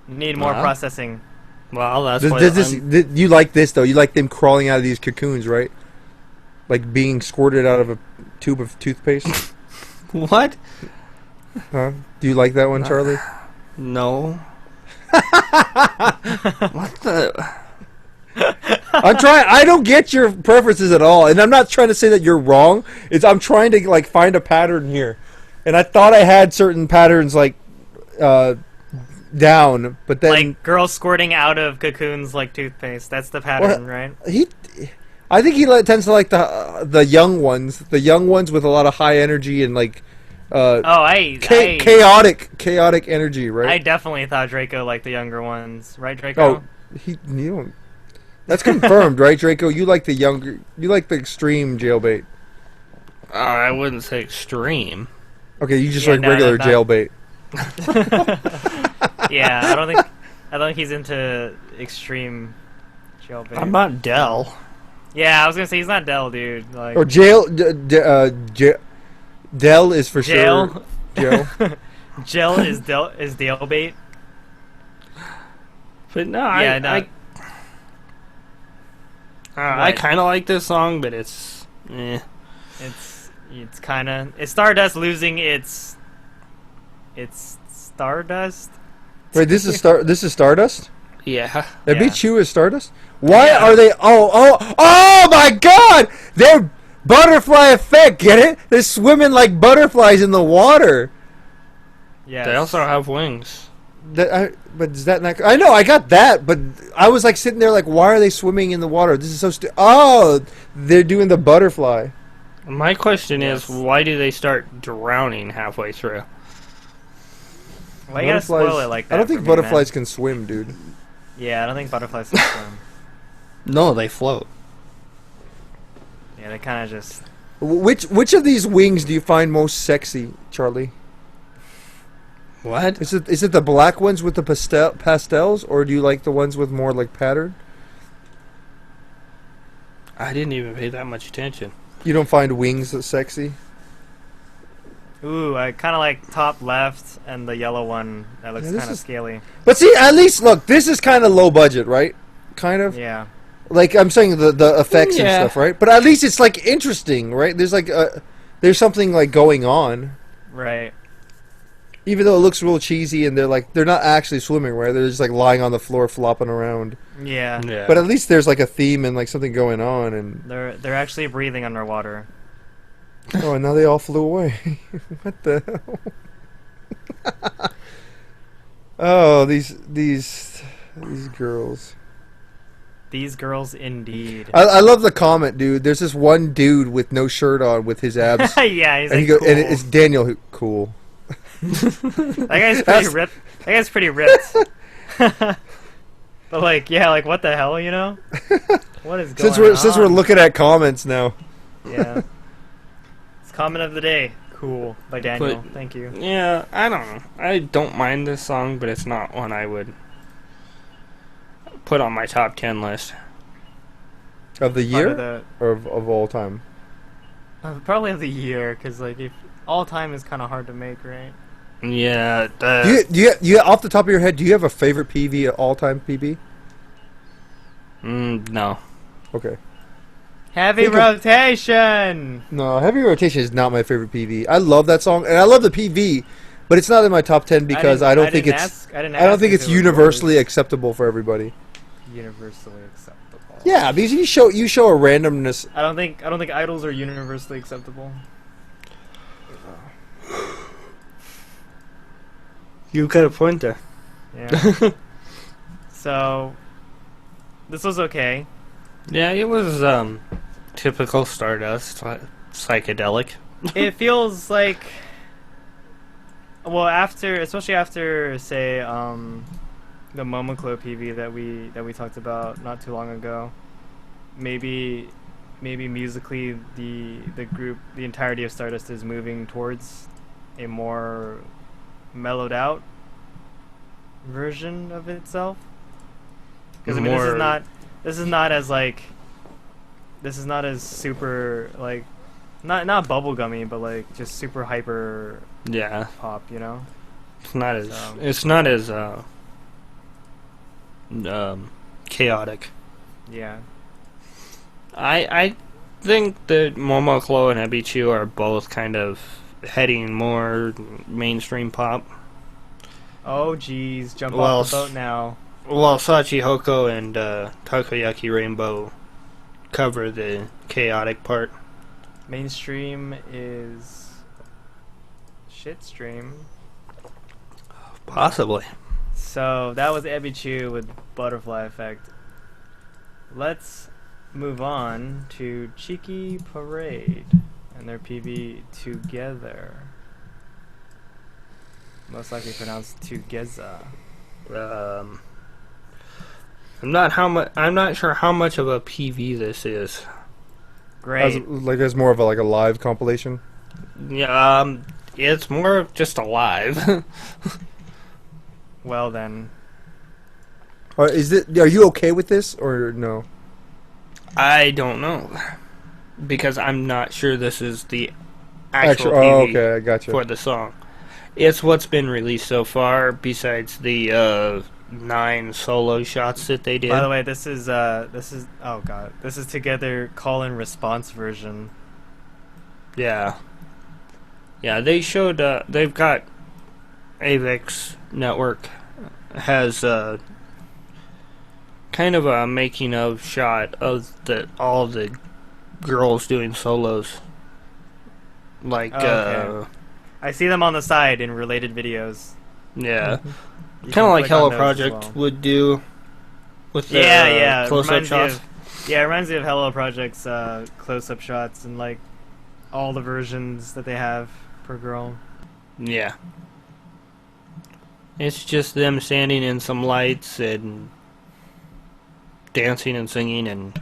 Need more Well, processing. Well, that's Does, what does this, I'm- th- you like this, though? You like them crawling out of these cocoons, right? Like being squirted out of a tube of toothpaste? What? Huh? Do you like that one, Charlie? No. What the... I'm trying. I don't get your preferences at all, and I'm not trying to say that you're wrong. I'm trying to like find a pattern here, and I thought I had certain patterns like down, but then Like girls squirting out of cocoons like toothpaste. That's the pattern, right? I think he tends to like the young ones with a lot of high energy and like chaotic energy, I right? definitely thought Draco liked the younger ones, right, Draco? You don't. That's confirmed, right, Draco? You like the extreme jailbait. I wouldn't say extreme. Okay, you just Yeah, like no, regular no. jailbait. Yeah, I don't think he's into extreme jailbait. I'm not Dell. Yeah, I was gonna say he's not Dell, dude. Like Or Dell is for jail. sure. Jail. Gel is Dale bait. But no, Yeah, no. I kind of like this song, but it's... It's kind of Stardust losing its Stardust. Wait, this is Stardust? Yeah. Ebichu is Stardust? Why are they... Oh my god! They're butterfly effect, get it? They're swimming like butterflies in the water. Yeah. They also have wings. But is that not... I know, I got that, but I was like sitting there like, why are they swimming in the water? This is so stupid. Oh, they're doing the butterfly. My question is, Yes. why do they start drowning halfway through? Why you gotta spoil it like that? I don't think for me, butterflies man? can swim, dude. Yeah, I don't think butterflies can swim. No, they float. Yeah, they kind of just. Which of these wings do you find most sexy, Charlie? What? Is it the black ones with the pastels, or do you like the ones with more like pattern? I didn't even pay that much attention. You don't find wings that sexy? Ooh, I kind of like top left and the yellow one. That looks Yeah, this kind of is- scaly. But see, at least look, this is kind of low budget, right? Kind of. Yeah. Like I'm saying, the effects and Yeah. stuff, right? But at least it's like interesting, right? There's like there's something like going on, Right. even though it looks real cheesy, and they're not actually swimming, right? They're just like lying on the floor, flopping around. Yeah. Yeah. But at least there's like a theme and like something going on, and They're actually breathing underwater. oh, and now they all flew away. What the hell? Oh, these girls. These girls, indeed. I love the comment, dude. There's this one dude with no shirt on with his abs, Yeah, he's and, like, he cool. and it's Daniel. Cool. That guy's pretty That's- ripped. That guy's pretty ripped. But like, yeah, like what the hell, you know? What is going on? Since we're looking at comments now. Yeah. It's comment of the day. Cool by Daniel. But- Thank you. Yeah, I don't know. I don't mind this song, but it's not one I would put on my top 10 list. Of the Part year of the, or of all time? probably of the year, because like if all time is kind of hard to make, right? Yeah. Do you off the top of your head, do you have a favorite PV, all time PV? No. Okay. Heavy Think of- rotation. No, Heavy Rotation is not my favorite PV. I love that song, and I love the PV, but it's not in my top 10 because I don't think it's universally acceptable for everybody. universally acceptable. Yeah, because you show a randomness. I don't think idols are universally acceptable. You got a point there. Yeah. So, this was okay. Yeah, it was typical Stardust, psychedelic. It feels like, well, especially after, say, the Momoclo PV that we talked about not too long ago. Maybe musically the group, the entirety of Stardust is moving towards a more mellowed out version of itself. Because I mean, this is not as super like not bubblegummy, but like just super hyper pop, you know. It's not as chaotic. Yeah. I think that Momoclo and Ebichu are both kind of heading more mainstream pop. Oh geez, jump off the boat now. Well, Sachi Hoko and Takoyaki Rainbow cover the chaotic part. Mainstream is shitstream. Possibly. So that was Ebichu with Butterfly Effect. Let's move on to Cheeky Parade and their PV Together. Most likely pronounced Together. I'm not sure how much of a PV this is. Great. As more of a live compilation. Yeah, it's more of just a live. Well then. Are you okay with this or no? I don't know, because I'm not sure this is the actual PV okay, I gotcha. for the song. It's what's been released so far, besides the 9 solo shots that they did. By the way, this is oh god, this is Together call and response version. Yeah, they showed they've got Avex Network has kind of a making of shot of all the girls doing solos. Like okay. I see them on the side in related videos. Yeah. You Kind of like click on Hello those Project would do with the yeah, close-up shots. It reminds me of Hello Project's close-up shots and like all the versions that they have per girl. Yeah. It's just them standing in some lights and dancing and singing and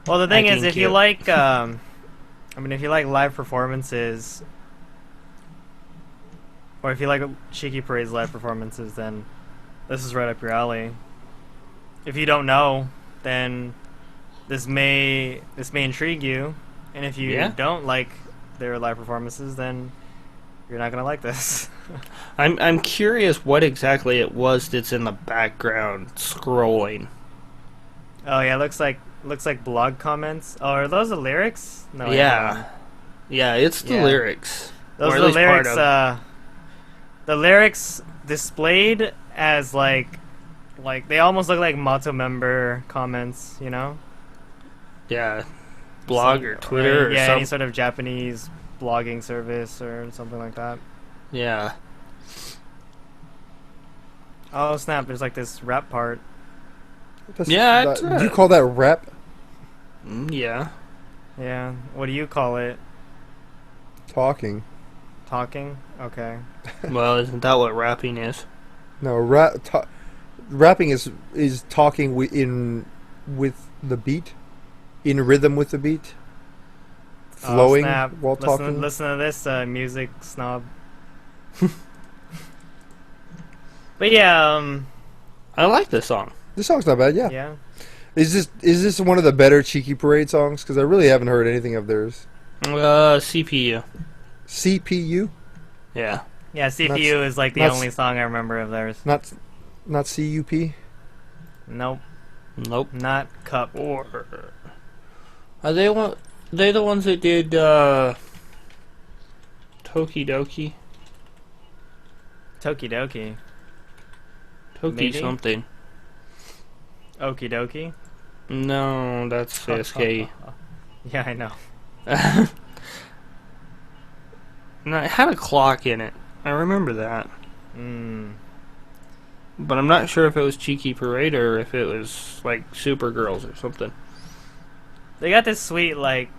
well, the thing is, acting if cute. you like, if you like live performances, or if you like Cheeky Parade's live performances, then this is right up your alley. If you don't know, then this may intrigue you, and if you don't like their live performances, then you're not gonna like this. I'm curious what exactly it was that's in the background scrolling. Oh yeah, looks like blog comments. Oh, are those the lyrics? No. Yeah, it's the lyrics. Those are the lyrics. The lyrics displayed as like they almost look like Motto member comments, you know? Yeah, blog or Twitter or any sort of Japanese blogging service or something like that. Yeah. Oh snap! There's like this rap part. Do you call that rap? Yeah. Yeah. What do you call it? Talking. Talking? Okay. Well, isn't that what rapping is? No, rapping is talking with the beat, in rhythm with the beat, flowing while talking. Listen to this, music snob. But yeah, I like this song. This song's not bad. Yeah. Yeah. Is this one of the better Cheeky Parade songs? Because I really haven't heard anything of theirs. CPU. CPU. Yeah. Yeah, CPU is like the only song I remember of theirs. Not CUP. Nope. Nope. Not Cup. Or are they the ones that did Tokidoki? Tokidoki. Toki something. Okie dokie. No, that's SK. Yeah, I know. No, it had a clock in it. I remember that. But I'm not sure if it was Cheeky Parade or if it was like Supergirls or something. They got this sweet, like,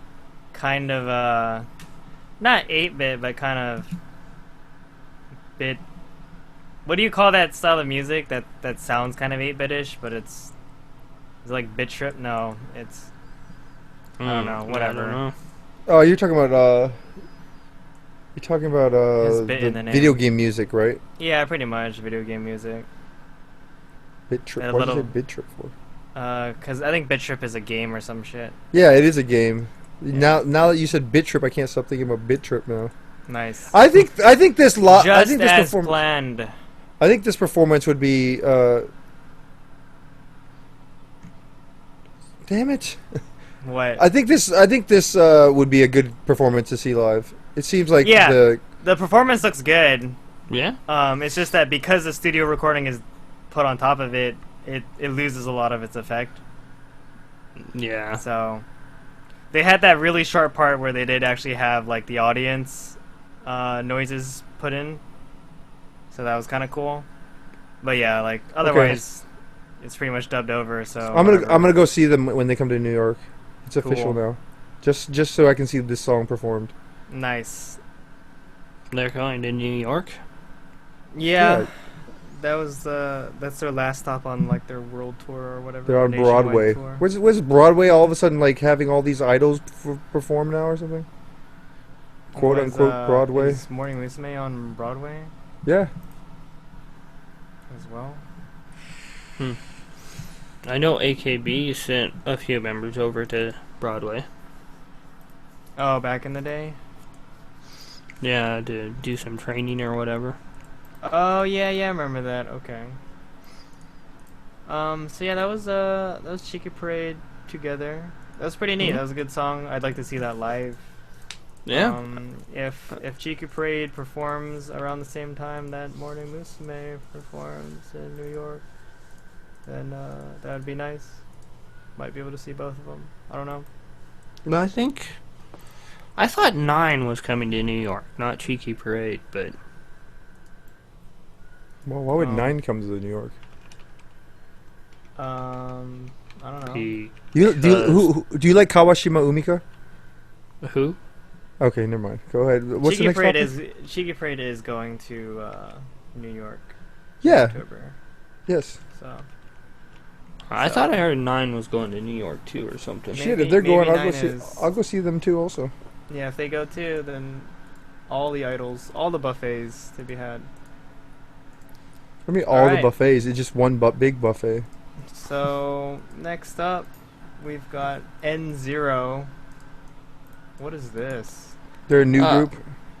kind of, not 8-bit, but kind of bit. What do you call that style of music that sounds kind of 8-bit-ish, but it's like bit trip? No, it's, I don't know, whatever. I don't know. Oh, you're talking about Has bit in the the name. video game music, right? Yeah, pretty much video game music. Bit trip. And a What did you little- say bit trip for? Cause I think bit trip is a game or some shit. Yeah, it is a game. Now that you said bit trip, I can't stop thinking about bit trip now. Nice. I think this Just as planned. I think this performance would be. Damn it! What? I think this would be a good performance to see live. It seems like Yeah. The performance looks good. Yeah? It's just that because the studio recording is put on top of it, it loses a lot of its effect. Yeah. So they had that really short part where they did actually have like the audience noises put in. So that was kind of cool. But yeah, like otherwise it's pretty much dubbed over, so I'm gonna go see them when they come to New York. It's official Cool. now. Just so I can see this song performed. Nice. They're going to New York? Yeah. That's their last stop on like their world tour or whatever. They're on nationwide Broadway. tour. Where's Broadway all of a sudden like having all these idols perform now or something? Quote Was, unquote Broadway. Is Morning Musume on Broadway Yeah. as well? I know AKB sent a few members over to Broadway. Oh, back in the day. Yeah, to do some training or whatever. Oh yeah, I remember that. Okay. So yeah, that was Cheeky Parade together. That was pretty neat. Mhm. That was a good song. I'd like to see that live. Yeah. If Cheeky Parade performs around the same time that Morning Musume performs in New York, then that would be nice. Might be able to see both of them. I don't know. But I thought 9 was coming to New York, not Cheeky Parade, but Well, why would Oh. 9 come to New York? I don't know. he... Do you like Kawashima Umika? Who? Okay, never mind. Go ahead. What's the next topic? Cheeky Parade is going to New York. in Yeah. October. Yes. So I thought I heard 9 was going to New York too or something. Shit, Maybe- if they're going, maybe I'll go 9 see. is- I'll go see them too. Also. yeah, if they go too, then all the idols, all the buffets to be had. I mean, all the Alright. buffets. It's just one big buffet. So next up, we've got N0. What is this? They're a new group.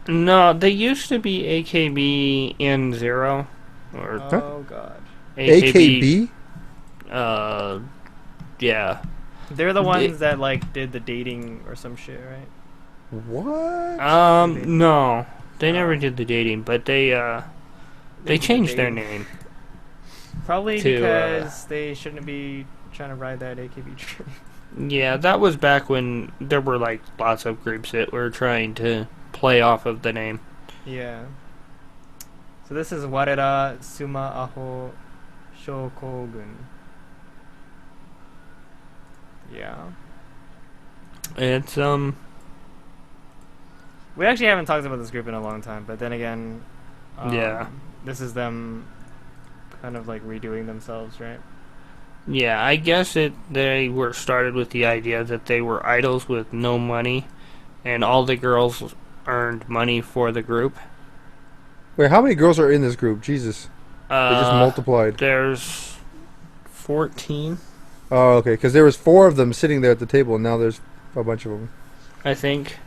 No, they used to be AKB N0 or Oh god, AKB. Yeah. they're the ones that like did the dating or some shit, right? What? No, they never did the dating, but they did the changed their dating. name. Probably To, because they shouldn't be trying to ride that AKB train. Yeah, that was back when there were like lots of groups that were trying to play off of the name. Yeah. So this is Warera Suma Aho Shokogun. Yeah. It's We actually haven't talked about this group in a long time, but then again, Yeah. this is them kind of like redoing themselves, right? yeah, I guess they were started with the idea that they were idols with no money, and all the girls earned money for the group. Wait, how many girls are in this group? Jesus, they just multiplied. There's 14, Oh, okay. Because there was 4 of them sitting there at the table, and now there's a bunch of them. I think.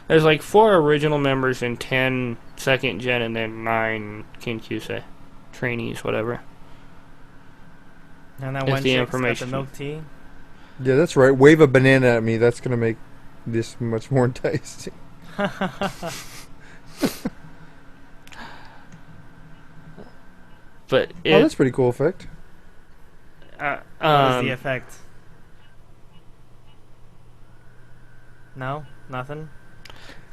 There's like 4 original members and 10 second gen, and then 9 Kinkyusei trainees, whatever. And that Is one the chick's got the information. milk tea. Yeah, that's right. Wave a banana at me. That's gonna make this much more enticing. But Oh, that's pretty cool effect. What is the effect? No? Nothing?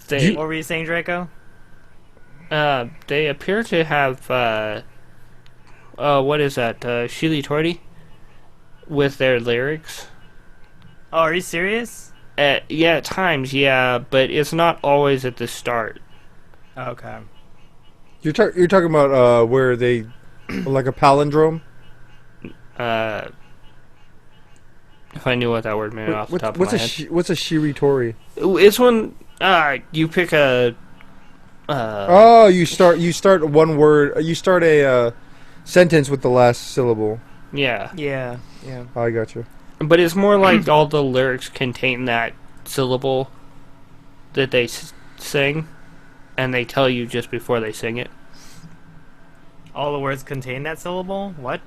they, What were you saying, Draco? They appear to have, what is that, Shili Torti? With their lyrics. Oh, are you serious? Yeah, at times, yeah, but it's not always at the start. Okay. You're talking about where they like a palindrome. If I knew what that word meant off the top of my head. What's a shiritori? It's when you pick a. You start one word. You start a sentence with the last syllable. Yeah. Yeah. Oh, I got you. But it's more like all the lyrics contain that syllable that they sing, and they tell you just before they sing it. All the words contain that syllable? What?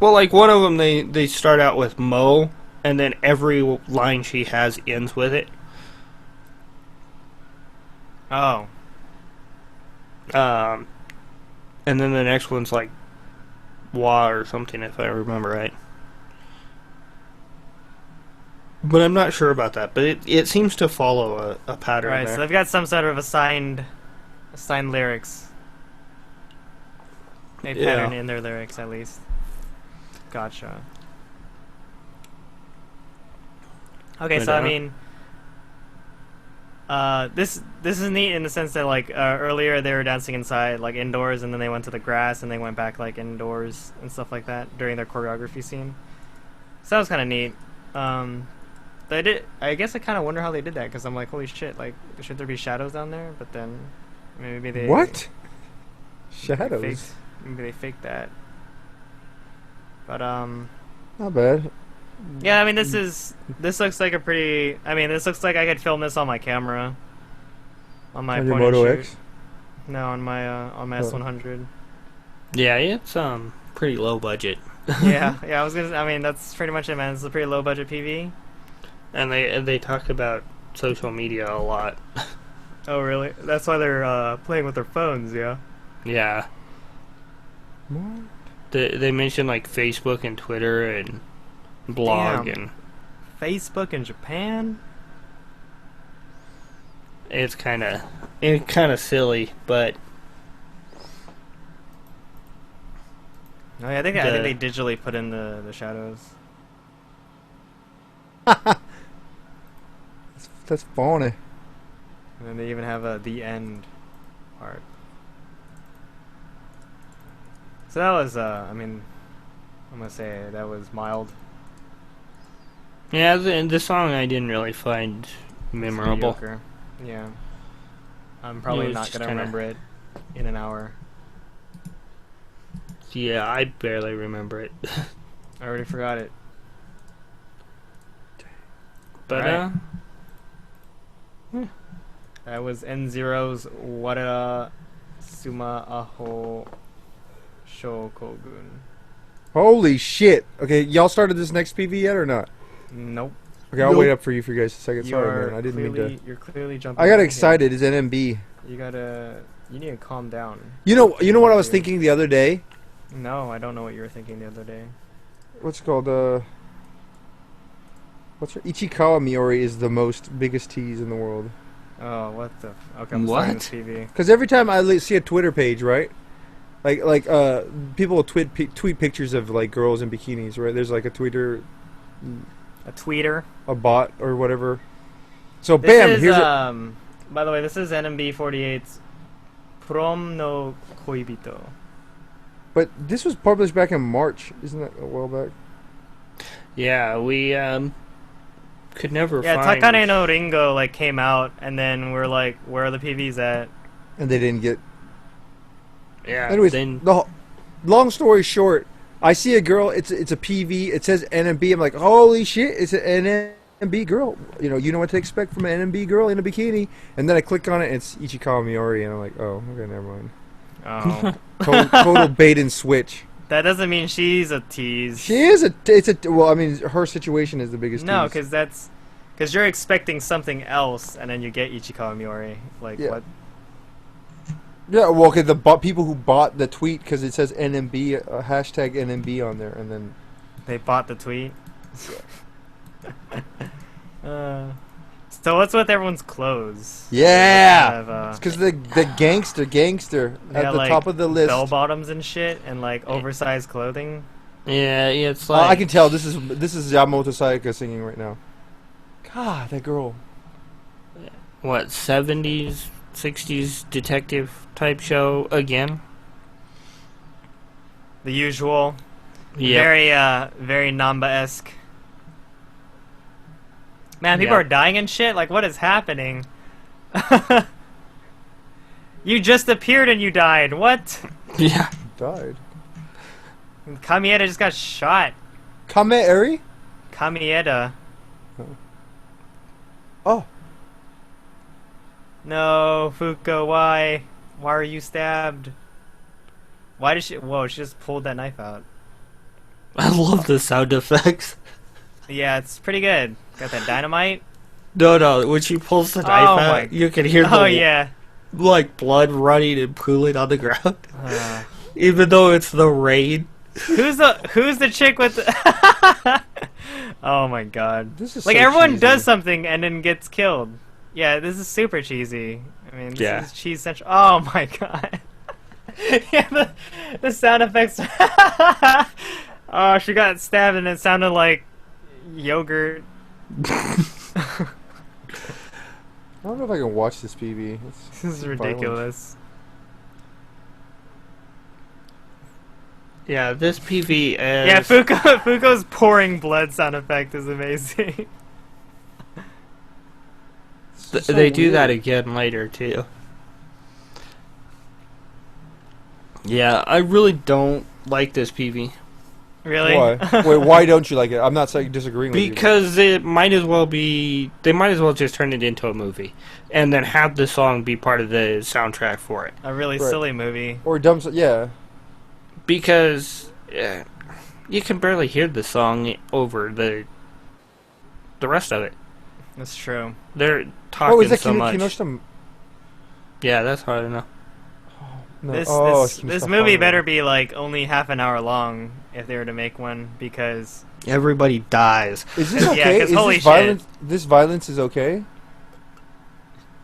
Well, like one of them, they start out with Mo, and then every line she has ends with it. Oh. And then the next one's like Wa or something, if I remember right. But I'm not sure about that. But it seems to follow a pattern. Right, there. so they've got some sort of assigned lyrics. A pattern in their lyrics, at least. Gotcha. Okay, so I mean, this is neat in the sense that like earlier they were dancing inside, like indoors, and then they went to the grass and they went back like indoors and stuff like that during their choreography scene. So that was kind of neat. They did. I guess I kind of wonder how they did that because I'm like, holy shit! Like, should there be shadows down there? But then maybe they what shadows? Maybe they faked that. But not bad. yeah, I mean, this looks like a pretty. I mean, this looks like I could film this on my camera. On my On your point and Moto shoot. X? No, on my S100. Yeah, it's pretty low budget. yeah. I was gonna. I mean, that's pretty much it, man. It's a pretty low budget PV. And they talk about social media a lot. Oh, really? That's why they're playing with their phones, yeah. Yeah. What? They mention like Facebook and Twitter and blog. Damn. And Facebook in Japan? it's kind of silly, but Oh, yeah, I think they digitally put in the shadows. That's funny. And then they even have the end part. So that was, I mean, I'm gonna say that was mild. yeah, the song I didn't really find memorable. Mediocre. Yeah. I'm probably It was not just gonna remember it in an hour. Yeah, I barely remember it. I already forgot it. But Right. That was N0's Wara Suma Aho Shokogun. Holy shit! Okay, y'all started this next PV yet or not? Nope. Okay, I'll Nope. wait up for you guys a second. Sorry, man. I didn't mean to. You're clearly jumping. I got in here. excited. It's NMB. You need to calm down. You know what I was thinking the other day? No, I don't know what you were thinking the other day. What's it called? What's her? Ichikawa Miori is the biggest tease in the world. Oh, what the? Okay, I'm starting this TV. Because every time I see a Twitter page, right? Like people will tweet pictures of like girls in bikinis, right? There's like a tweeter, A tweeter. a bot or whatever. So This bam, is, here's by the way, this is NMB 48's Prom no Koibito. But this was published back in March, isn't that a while back? yeah, we could never Yeah, find. Takane no Ringo like came out, and then we're like, where are the PVs at? And they didn't get. Yeah. Anyways, then long story short, I see a girl. It's a PV. It says NMB. I'm like, holy shit! It's an NMB girl. You know what to expect from an NMB girl in a bikini. And then I click on it, and it's Ichikawa Miori, and I'm like, oh, okay, never mind. Oh, Total bait and switch. that doesn't mean she's a tease. She is well, I mean, her situation is the biggest. No, tease. because you're expecting something else, and then you get Ichikawa Miori. Like Yeah. what? Yeah, well, okay, the people who bought the tweet because it says NMB, hashtag NMB on there, and then They bought the tweet. So what's with everyone's clothes? Yeah. It's because the gangster at the like, top of the list. Bell bottoms and shit, and like oversized clothing. Yeah, it's like I can tell this is Yamamoto Sayaka singing right now. God, that girl. what 70s, 60s detective type show again. The usual. Yeah. Very Namba-esque. Man, people are dying and shit. Like, what is happening? You just appeared and you died. What? Yeah. Died. Kamieda just got shot. Kame-eri? Kamieda. Oh. No, Fuko, why? Why are you stabbed? Why did she... Whoa, she just pulled that knife out. I love the sound effects. Yeah, it's pretty good. Got that dynamite. No, when she pulls the knife out, you can hear yeah. like blood running and pooling on the ground. Even though it's the rain. Who's the chick with the Oh my god. This is like so everyone cheesy. does something and then gets killed. Yeah, this is super cheesy. I mean, this is cheese central. Oh my god. Yeah, the sound effects. Oh, she got stabbed and it sounded like yogurt. I don't know if I can watch this PV. This is ridiculous. Yeah, this PV is... Yeah, Fuko's pouring blood sound effect is amazing. They do that again later, too. Yeah, I really don't like this PV. Really? Why? Wait, why don't you like it? I'm not saying disagreeing with you. Because it might as well be... They might as well just turn it into a movie. And then have the song be part of the soundtrack for it. A really silly movie. Or dumb... Yeah. Because you can barely hear the song over the rest of it. That's true. They're talking is that so much. Kinoshita? Yeah, that's hard to know. No. This movie better be like only half an hour long if they were to make one, because everybody dies. Is this Yeah, okay? 'cause Is holy this violence? This violence is okay?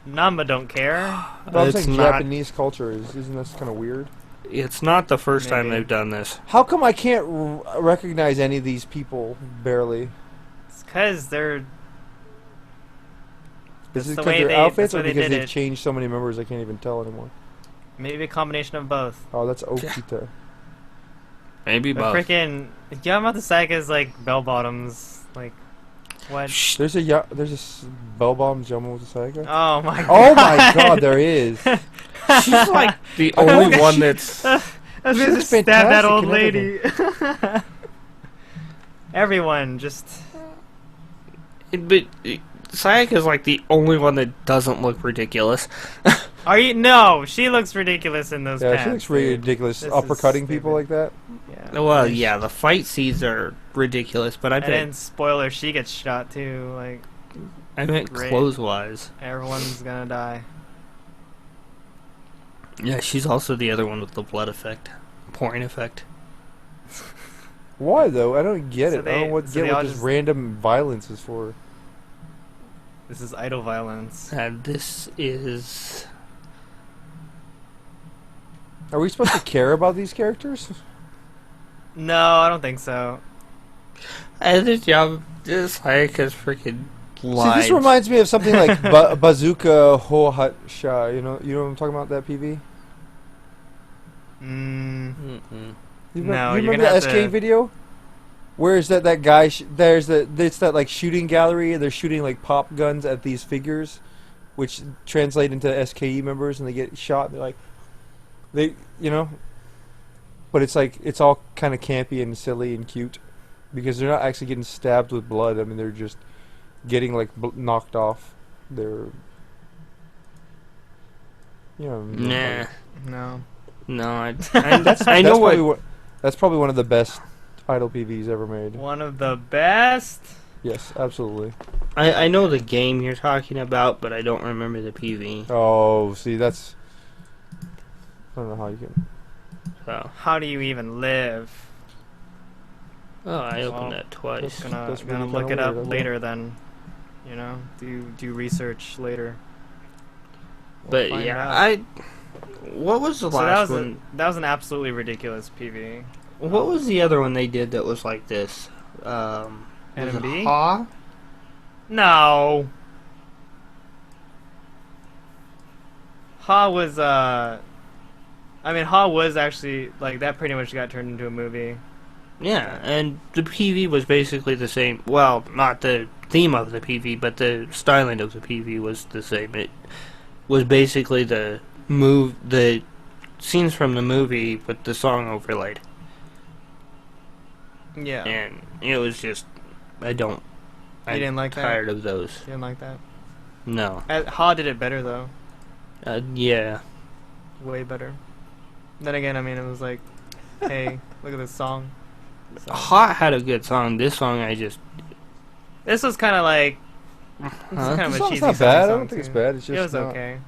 Namba don't care. But I'm It's saying not- Japanese culture isn't this kind of weird? It's not the first time Maybe. they've done this. How come I can't recognize any of these people? Barely. It's because they're... Is it the because way their they- outfits that's or the way they because did they've it. changed so many members I can't even tell anymore? Maybe a combination of both. Oh, that's Okita. Maybe But both. freaking Yamato Sayaka's like bell bottoms. Like, what? There's a bell bottoms Yamamoto Sayaka. Oh my god. Oh my god, there is. She's like the only one that's... Let's She just looks stab that fantastic old and lady. Everyone just... But Sayaka's like the only one that doesn't look ridiculous. Are you? No, she looks ridiculous in those Yeah, pants. she looks really dude. ridiculous. This is Uppercutting people stupid. like that. Yeah. Well, yeah, the fight scenes are ridiculous, but I And then, bet spoiler, she gets shot too. Like, I meant great. clothes-wise. everyone's gonna die. Yeah, she's also the other one with the blood effect, pouring effect. Why though? I don't get So it. I they- don't what so they get all what this just- random violence is for. This is idol violence. And this is... Are we supposed to care about these characters? No, I don't think so. And this job, this Sayaka's freaking See, lines. this reminds me of something like Bazooka Hohatsha. You know what I'm talking about? That PV. Mm-mm. You No, you you're remember gonna the have SK to- video? Where is that guy? It's that like shooting gallery, and they're shooting like pop guns at these figures, which translate into SKE members, and they get shot. They're like, but it's like it's all kind of campy and silly and cute, because they're not actually getting stabbed with blood. I mean, they're just getting like knocked off. They're, Nah. No. No, I That's I know probably what... that's probably one of the best idol PVs ever made. One of the best. Yes, absolutely. I know the game you're talking about, but I don't remember the PV. Oh, see, that's... I don't know how you can... So, How do you even live? oh, I opened Well, that twice. That's Gonna really look kinda it up weird, okay. later then. You know, do research later. But find yeah, out. what was the So last one? that was an absolutely ridiculous PV. What was the other one they did that was like this? Was it NMB? Ha? No. Ha was Ha was actually like that. Pretty much got turned into a movie. Yeah, and the PV was basically the same. Well, not the theme of the PV, but the styling of the PV was the same. It was basically the scenes from the movie with the song overlaid. Yeah. And it was just, I'm didn't like that? tired of those. Didn't like that. No. Ha did it better though. Yeah. Way better. Then again, I mean, it was like, hey, look at this song. So, Hot had a good song. This song, this was kind of like, this is Huh? kind of The a song's cheesy not song bad. I song, don't think it's too. bad. It's just It was not- okay.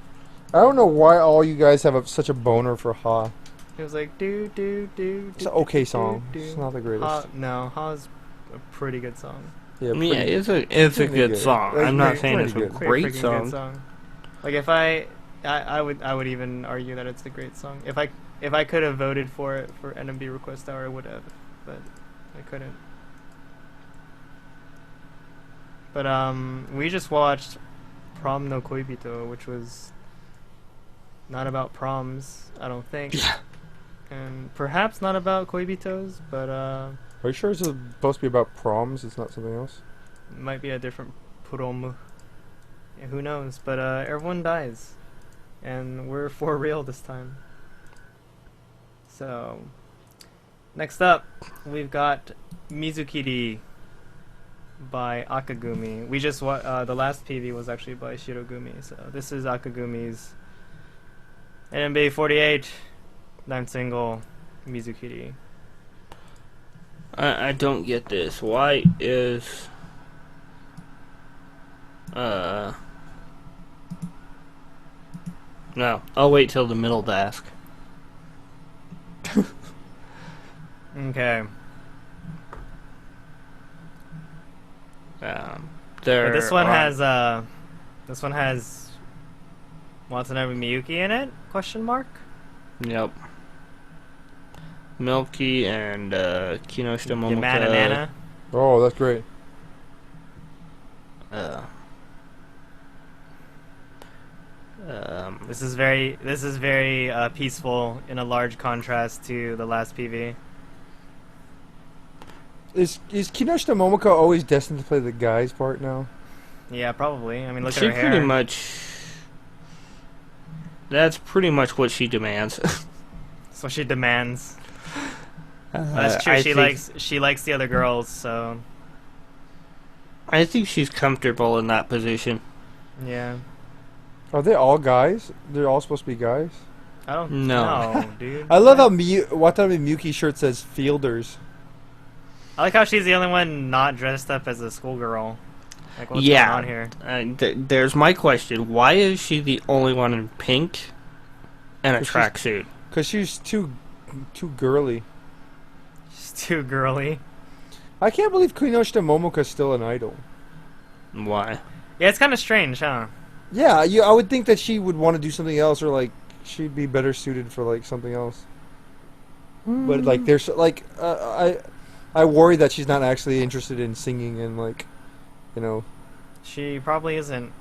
I don't know why all you guys have such a boner for Ha. It was like do do do. It's an okay song. It's not the greatest. Ha's a pretty good song. Yeah, yeah, pretty- it's a pretty good good. song. Like, I'm not pretty- saying pretty it's a good. Pretty great freaking good song. song. Like if I would even argue that it's a great song. If I could have voted for it for NMB Request Hour, I would have, but I couldn't. But we just watched Prom no Koibito, which was not about proms, I don't think. Yeah. And perhaps not about koibitos, but Are you sure it's supposed to be about proms? It's not something else? it might be a different prom. Yeah, who knows? But everyone dies, and we're for real this time. So, next up, we've got Mizukiri by Akagumi. We just the last PV was actually by Shirogumi, so this is Akagumi's NMB 48 9th single, Mizukiri. I don't get this. Why is no, I'll wait till the middle to ask. Okay. There But this one are- has Watanabe Miyuki in it? Question mark. Yep. Milky and Kinoshita Momoka. Yamana Nana. Oh, that's great. This is very peaceful in a large contrast to the last PV. Is Kinoshita Momoka always destined to play the guy's part now? Yeah, probably. I mean, look She at her hair. pretty much. That's pretty much what she demands. That's what she demands. That's true. I She think- likes the other girls, so I think she's comfortable in that position. yeah. Are they all guys? They're all supposed to be guys? I don't No. know, dude. I love how Watanabe Miyuki shirt says Fielders. I like how she's the only one not dressed up as a schoolgirl. Like, what's Yeah. going on here? There's my question. Why is she the only one in pink and a 'Cause she's- tracksuit? Because she's too girly. She's too girly. I can't believe Kinoshita Momoka's still an idol. Why? Yeah, it's kind of strange, huh? Yeah, I would think that she would want to do something else, or like she'd be better suited for like something else. But like, there's like, I worry that she's not actually interested in singing and like, you know. She probably isn't.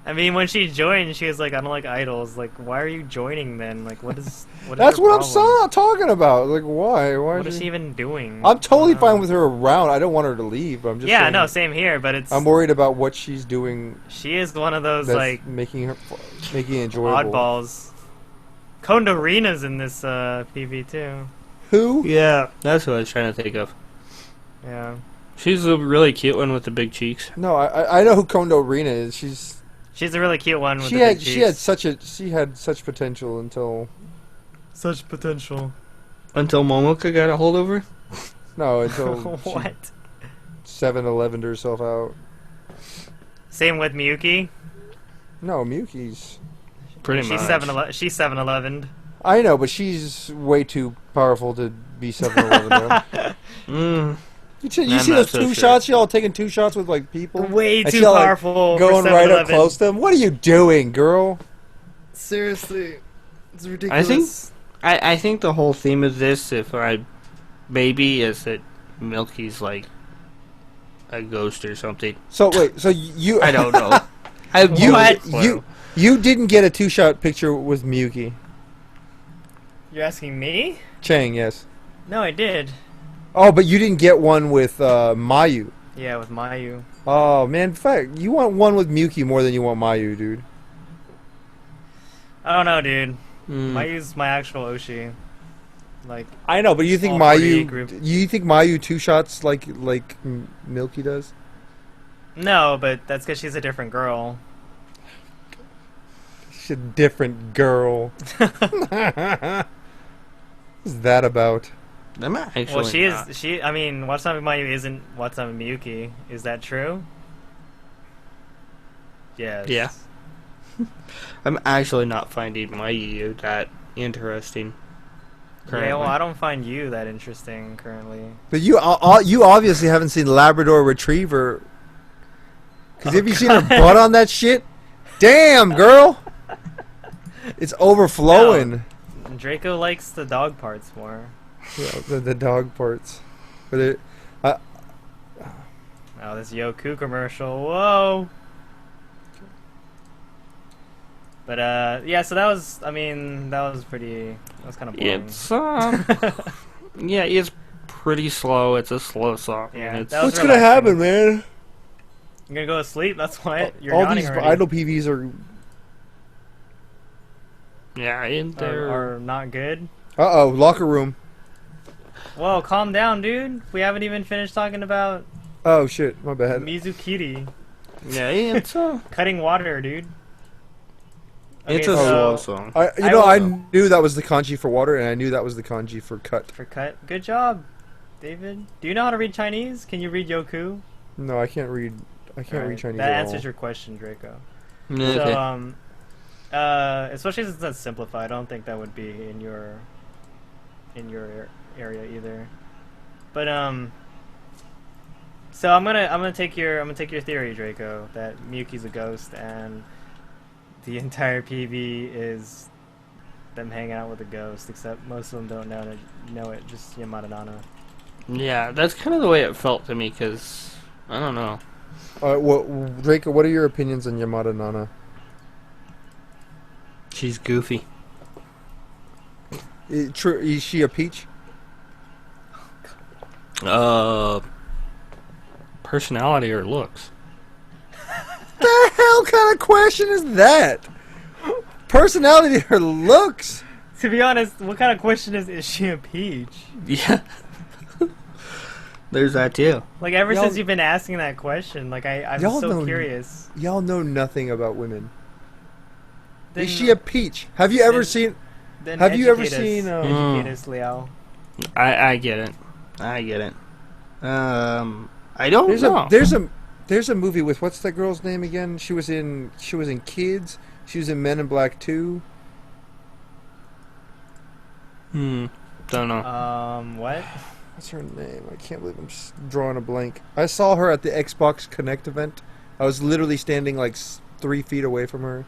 I mean, when she joined, she was like, "I don't like idols." Like, why are you joining then? Like, what is? That's her what problem? I'm talking about. Like, why? What is she even doing? I'm totally I don't fine know. with her around. I don't want her to leave. I'm just Yeah, saying, no, same here. But it's I'm worried about what she's doing. she is one of those That's like making it enjoyable. oddballs. Kondorina's in this PV too. Who? Yeah, that's what I was trying to think of. Yeah. She's a really cute one with the big cheeks. No, I know who Kondo Rina is. She's a really cute one with She the had big she had such potential until such potential. Until Momoka got a hold of her? until she What? 7-Eleven'd herself out. Same with Miyuki. No, Miyuki's. Pretty She's much. She's 7-Eleven. I know, but she's way too powerful to be 7-Eleven. Mm, You see I'm those not so two sure. shots? Y'all taking two shots with like people? Way And too she, like, powerful. for going right up 7-Eleven. close to them. What are you doing, girl? Seriously, it's I ridiculous. think the whole theme of this, if I maybe, is that Milky's like a ghost or something. So wait, so you? I don't know. I have You no clue. you didn't get a two-shot picture with Miyuki. You're asking me? Chang, yes. No, I did. Oh, but you didn't get one with Mayu. Yeah, with Mayu. Oh man, in fact, you want one with Miyuki more than you want Mayu, dude. I don't know, dude. Mm. Mayu's my actual Oshi. Like, I know, but you think All 48 Mayu? group. You think Mayu two shots like Milky does? no, but that's because she's a different girl. She's a different girl. What's that about? I'm actually Well, she not. is. I mean, Watanabe Mayu isn't Watanabe Miyuki. Is that true? Yes. Yeah. I'm actually not finding Mayu that interesting. Currently. Yeah, well, I don't find you that interesting currently. But you obviously haven't seen Labrador Retriever. Because have you seen her butt on that shit? Damn, girl! It's overflowing. Draco likes the dog parts more. Yeah, the dog parts. But Oh, this Yoku commercial. Whoa. But yeah. So that was. I mean, that was pretty. That was kind of boring. It's yeah, it's pretty slow. It's a slow song. Yeah, and it's, that was what's gonna relaxing. happen, man? You're gonna go to sleep. That's why you're All yawning these already. idol PVs are. yeah, and they're are not good. Locker room. Whoa, calm down, dude. We haven't even finished talking about Oh shit, my bad. Mizukiri yeah, it's cutting water, dude. it's Okay, a so- slow song. I knew that was the kanji for water, and I knew that was the kanji for cut. For cut. Good job, David. Do you know how to read Chinese? Can you read Yoku? No, I can't read. I can't read Alright, Chinese That at answers all. your question, Draco. Okay. So, especially since that's simplified, I don't think that would be in your area either. But so I'm gonna take your theory, Draco, that Miyuki's a ghost and the entire PV is them hanging out with a ghost, except most of them don't know it, just Yamada Nana. Yeah, that's kind of the way it felt to me, because I don't know. Draco, what are your opinions on Yamada Nana? She's goofy. Is she a peach? Personality or looks? The hell kind of question is that? Personality or looks? To be honest, what kind of question is she a peach? Yeah. There's that too. Like, ever Y'all- since you've been asking that question, like, I'm Y'all so know- curious. Y'all know nothing about women. Then, Is she a peach? Have you ever then- seen? then have you ever educate us. seen, Educate us, Liao. I get it. I get it. I don't know. There's a movie with what's that girl's name again? She was in Kids. She was in Men in Black 2. Don't know. What? What's her name? I can't believe I'm just drawing a blank. I saw her at the Xbox Connect event. I was literally standing like 3 feet away from her.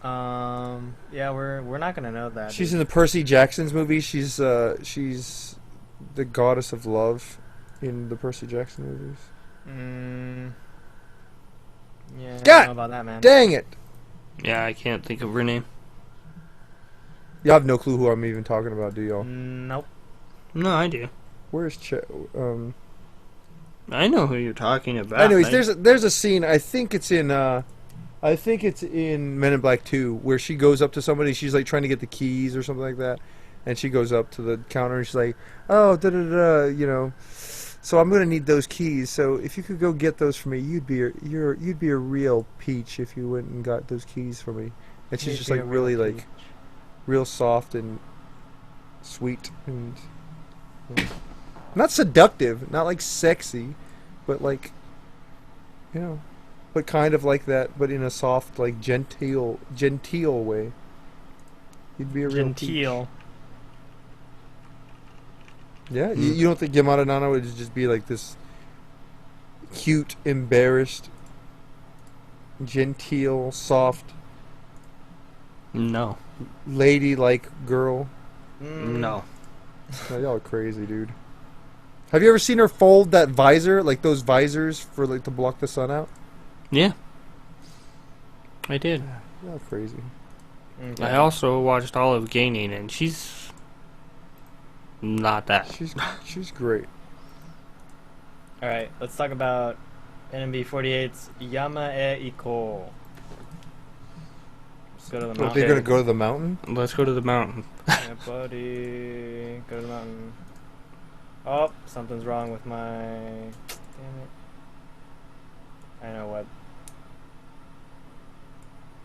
Yeah, we're not gonna know that. She's in the Percy Jackson's movie. She's the goddess of love in the Percy Jackson movies. Yeah, I God don't know about that, man. Dang it! Yeah, I can't think of her name. You have no clue who I'm even talking about, do y'all? Nope. No, I do. Where's I know who you're talking about. Anyways, there's a scene. I think it's in Men in Black 2 where she goes up to somebody. She's like trying to get the keys or something like that, and she goes up to the counter and she's like, "Oh, da da da," you know. So I'm gonna need those keys. So if you could go get those for me, you'd be a real peach if you went and got those keys for me. And she's just like really like real soft and sweet and not seductive, not like sexy, but like, you know, but kind of like that, but in a soft, like genteel way. You'd be a real Genteel. Yeah, you don't think Yamada Nana would just be like this cute, embarrassed, genteel, soft, No. ladylike girl? No. Oh, y'all are crazy, dude. Have you ever seen her fold that visor, like those visors for like to block the sun out? Yeah. I did. Y'all crazy. Okay. I also watched all of Gaining, and she's not that. She's great. All right, let's talk about NMB48's Yama e Iko. Let's go to the What, mountain. they're gonna go to the mountain? Let's go to the mountain. Yeah, buddy. Go to the mountain. Oh, something's wrong with my... Damn it. I know what.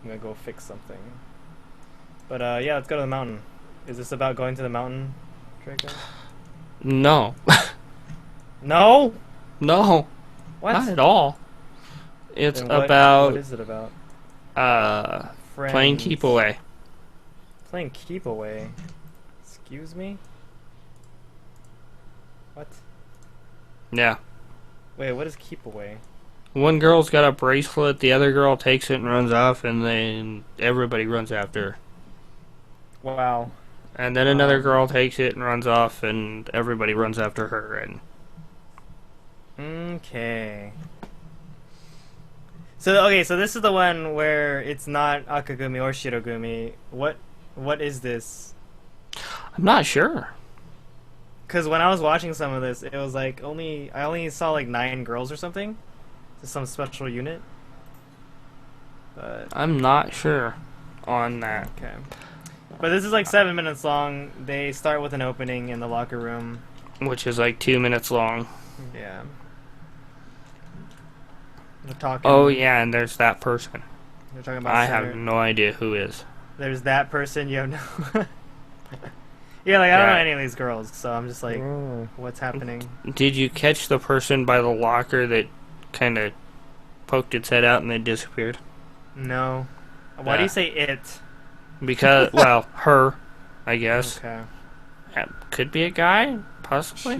I'm gonna go fix something. But, yeah, let's go to the mountain. Is this about going to the mountain, Draco? No. No? No. What? Not at all. It's Then about What is it about? playing keep away. Playing keep away? Excuse me? What? Yeah. Wait, what is keep away? One girl's got a bracelet, the other girl takes it and runs off, and then everybody runs after her. Wow. And then another girl takes it and runs off, and everybody runs after her. And Okay. So this is the one where it's not Akagumi or Shirogumi. What is this? I'm not sure. Because when I was watching some of this, it was like I only saw like 9 girls or something. To some special unit. But I'm not sure on that. okay. But this is like 7 minutes long. They start with an opening in the locker room. Which is like 2 minutes long. Yeah. They're talking. Oh yeah, and there's that person. They're talking about. I have no idea who is. There's that person. You have no. Yeah, like I don't know any of these girls, so I'm just like, what's happening? Did you catch the person by the locker that kind of poked its head out and then disappeared? No. Why do you say it? Because, well, her, I guess. Okay. Could be a guy, possibly.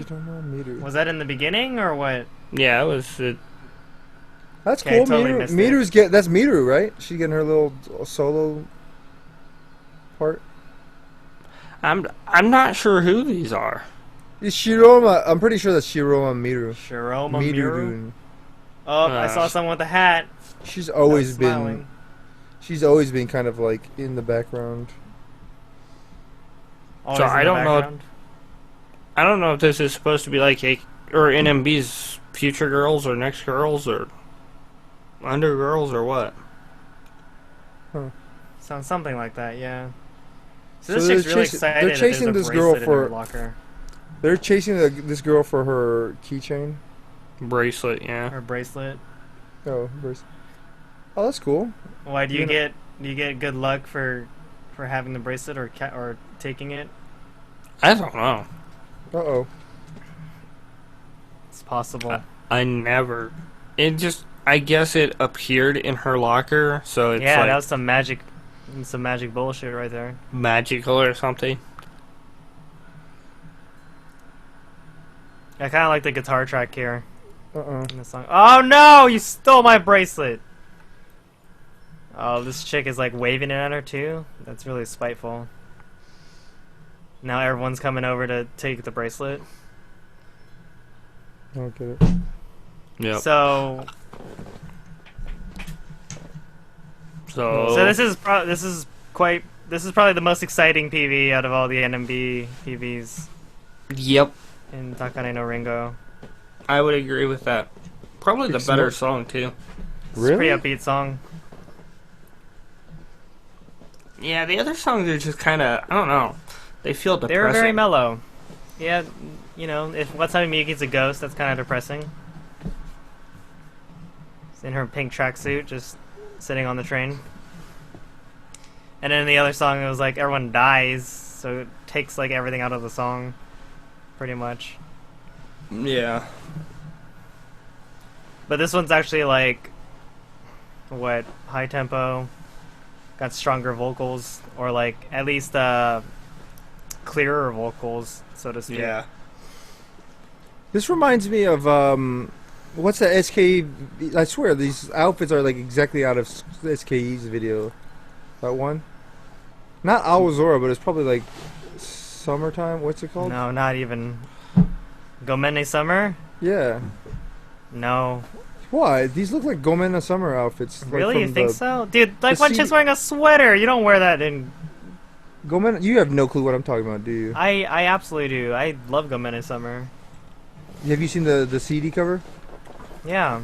Was that in the beginning or what? Yeah, it was. That's Okay, I cool. totally missed That's Miru, right? She getting her little solo part. I'm not sure who these are. It's Shiroma. I'm pretty sure that's Shiroma Miru. Shiroma Miru. Miru. Oh, I saw someone with a hat. She's always been. Smiling. She's always been kind of like in the background. Always So in the I don't know. background. I don't know if this is supposed to be like or NMB's future girls or next girls or under girls or what. Sounds something like that, yeah. So So this they're chick's really chasing- excited. they're that chasing there's a this girl bracelet in her for- locker. They're chasing this girl for her keychain. Bracelet, yeah. Her bracelet. Oh, that's cool. Why do You you know- get good luck for having the bracelet or taking it? I don't know. Uh-oh. It's possible. I never. It just. I guess it appeared in her locker, so it's Yeah, like that was some magic bullshit right there. magical or something. I kind of like the guitar track here Uh-oh. in the song. Oh no! You stole my bracelet. Oh, this chick is like waving it at her too. That's really spiteful. Now everyone's coming over to take the bracelet. I don't get it. Yep. So this is probably the most exciting PV out of all the NMB PVs Yep. in Takane no Ringo. I would agree with that. Probably the It's better more- song too. It's a pretty upbeat song. Yeah, the other songs are just kind of, I don't know. They feel depressing. They were very mellow. Yeah, you know, if Watanabe Miyuki's a ghost, that's kind of depressing. She's in her pink tracksuit, just sitting on the train. And then the other song, it was like everyone dies, so it takes like everything out of the song, pretty much. Yeah. But this one's actually like, what, high tempo, got stronger vocals, or like at least clearer vocals, so to speak. Yeah. This reminds me of what's that SK? I swear these outfits are like exactly out of SKE's video. That one, not Awazora, but it's probably like summertime. What's it called? No, not even. Gomenne Summer? Yeah. No. Why? These look like Gomena summer outfits. Like Really? You think the so? Dude, like the one chick's wearing a sweater. You don't wear that in... Gomena. You have no clue what I'm talking about, do you? I absolutely do. I love Gomenne Summer. Have you seen the CD cover? Yeah.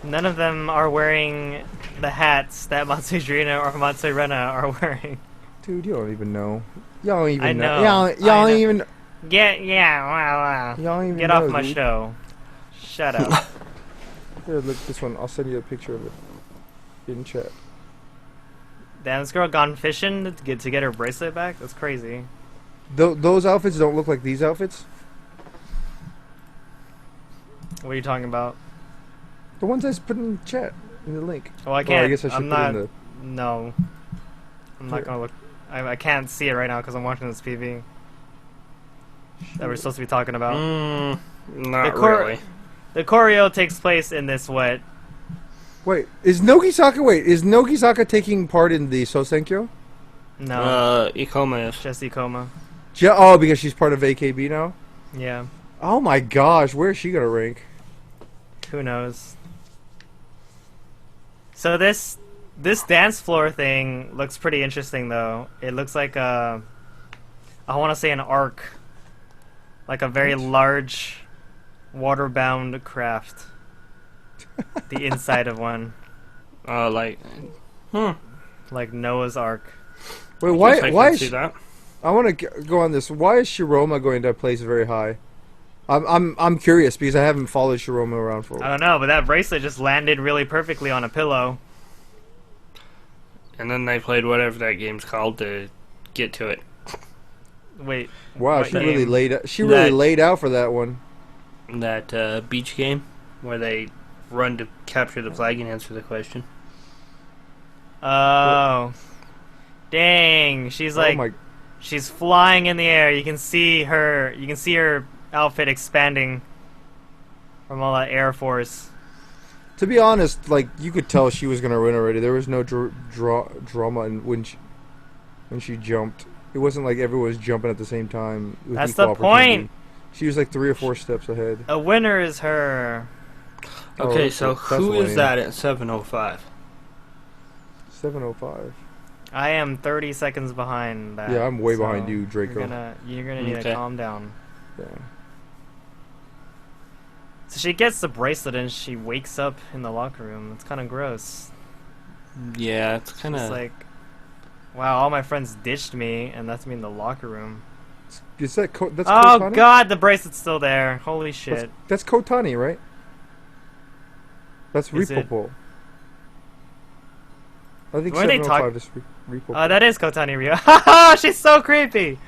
None of them are wearing the hats that Matsuhirina or Matsuhirena are wearing. Dude, you don't even know. Y'all don't even I know. know. Y'all don't even. Yeah, wow. Y'all don't even Get know, off my dude. show. Shut up. Here, look this one. I'll send you a picture of it in chat. Damn, this girl gone fishing to get her bracelet back? That's crazy. Those outfits don't look like these outfits. What are you talking about? The ones I put in chat in the link. Well, I can't. I guess I should I'm put not. in the. No. I'm not Here. gonna look. I can't see it right now because I'm watching this PV that we're supposed to be talking about. Not The really. The choreo takes place in this what? Wait, is Nogisaka taking part in the Sosenkyo? No, Ikoma is. just Ikoma. Oh, because she's part of AKB now. Yeah. Oh my gosh, where is she gonna rank? Who knows? So this dance floor thing looks pretty interesting though. It looks like I want to say an arc, like a very large water-bound craft. The inside of one, Like, like Noah's Ark. Wait, I guess why can is see that? I want to go on this. Why is Shiroma going to place very high? I'm curious because I haven't followed Shiroma around for. I don't know, but that bracelet just landed really perfectly on a pillow. And then they played whatever that game's called to get to it. Wait. Wow, what she game? really laid. She really That- laid out for that one. That beach game where they run to capture the flag and answer the question. Oh. Dang, she's like oh my! she's flying in the air. You can see her outfit expanding from all that air force. To be honest, like you could tell she was gonna win already. There was no drama when she jumped. It wasn't like everyone was jumping at the same time. With That's equal the opportunity. point. She was like 3 or 4 steps ahead. A winner is her. Okay, Oh, so that's who is lame. that at 7:05? 7:05. I am 30 seconds behind that. Yeah, I'm way so behind you, Draco. You're gonna need to Okay. calm down. Yeah. So she gets the bracelet and she wakes up in the locker room. It's kind of gross. Yeah, it's kind It's of like, wow, all my friends ditched me, and that's me in the locker room. Is that that's Oh Kotani? God, the bracelet's still there. Holy shit! That's Kotani, right? That's Is it? Repopo. I think When they talk- 7:05 is Repopo. That is Kotani Rio. Haha, she's so creepy.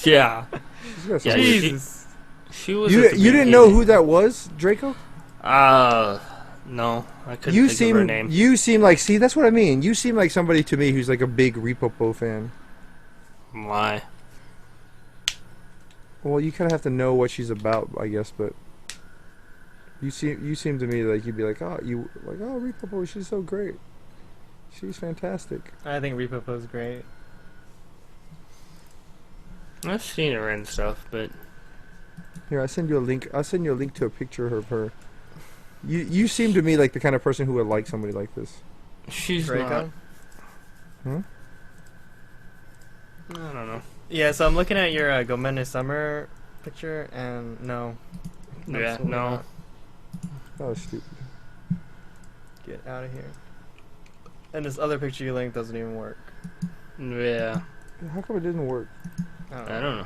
yeah. She's got Yeah, some- she- Jesus. She was. you at the you didn't know beginning. who that was, Draco? No, I couldn't You think of her name. seem like, see, that's what I mean. You seem like somebody to me who's like a big Repopo fan. Why? Well, you kind of have to know what she's about, I guess, but you seem to me like you'd be like, oh, Repopo, she's so great. She's fantastic. I think Repopo's great. I've seen her and stuff, but Here, I'll send you a link to a picture of her. You seem to me like the kind of person who would like somebody like this. she's Draco? not. I don't know. Yeah, so I'm looking at your Gomenne Summer picture, and no. Yeah, Absolutely no. not. That was stupid. Get out of here. And this other picture you linked doesn't even work. Yeah, How come it didn't work? I don't know.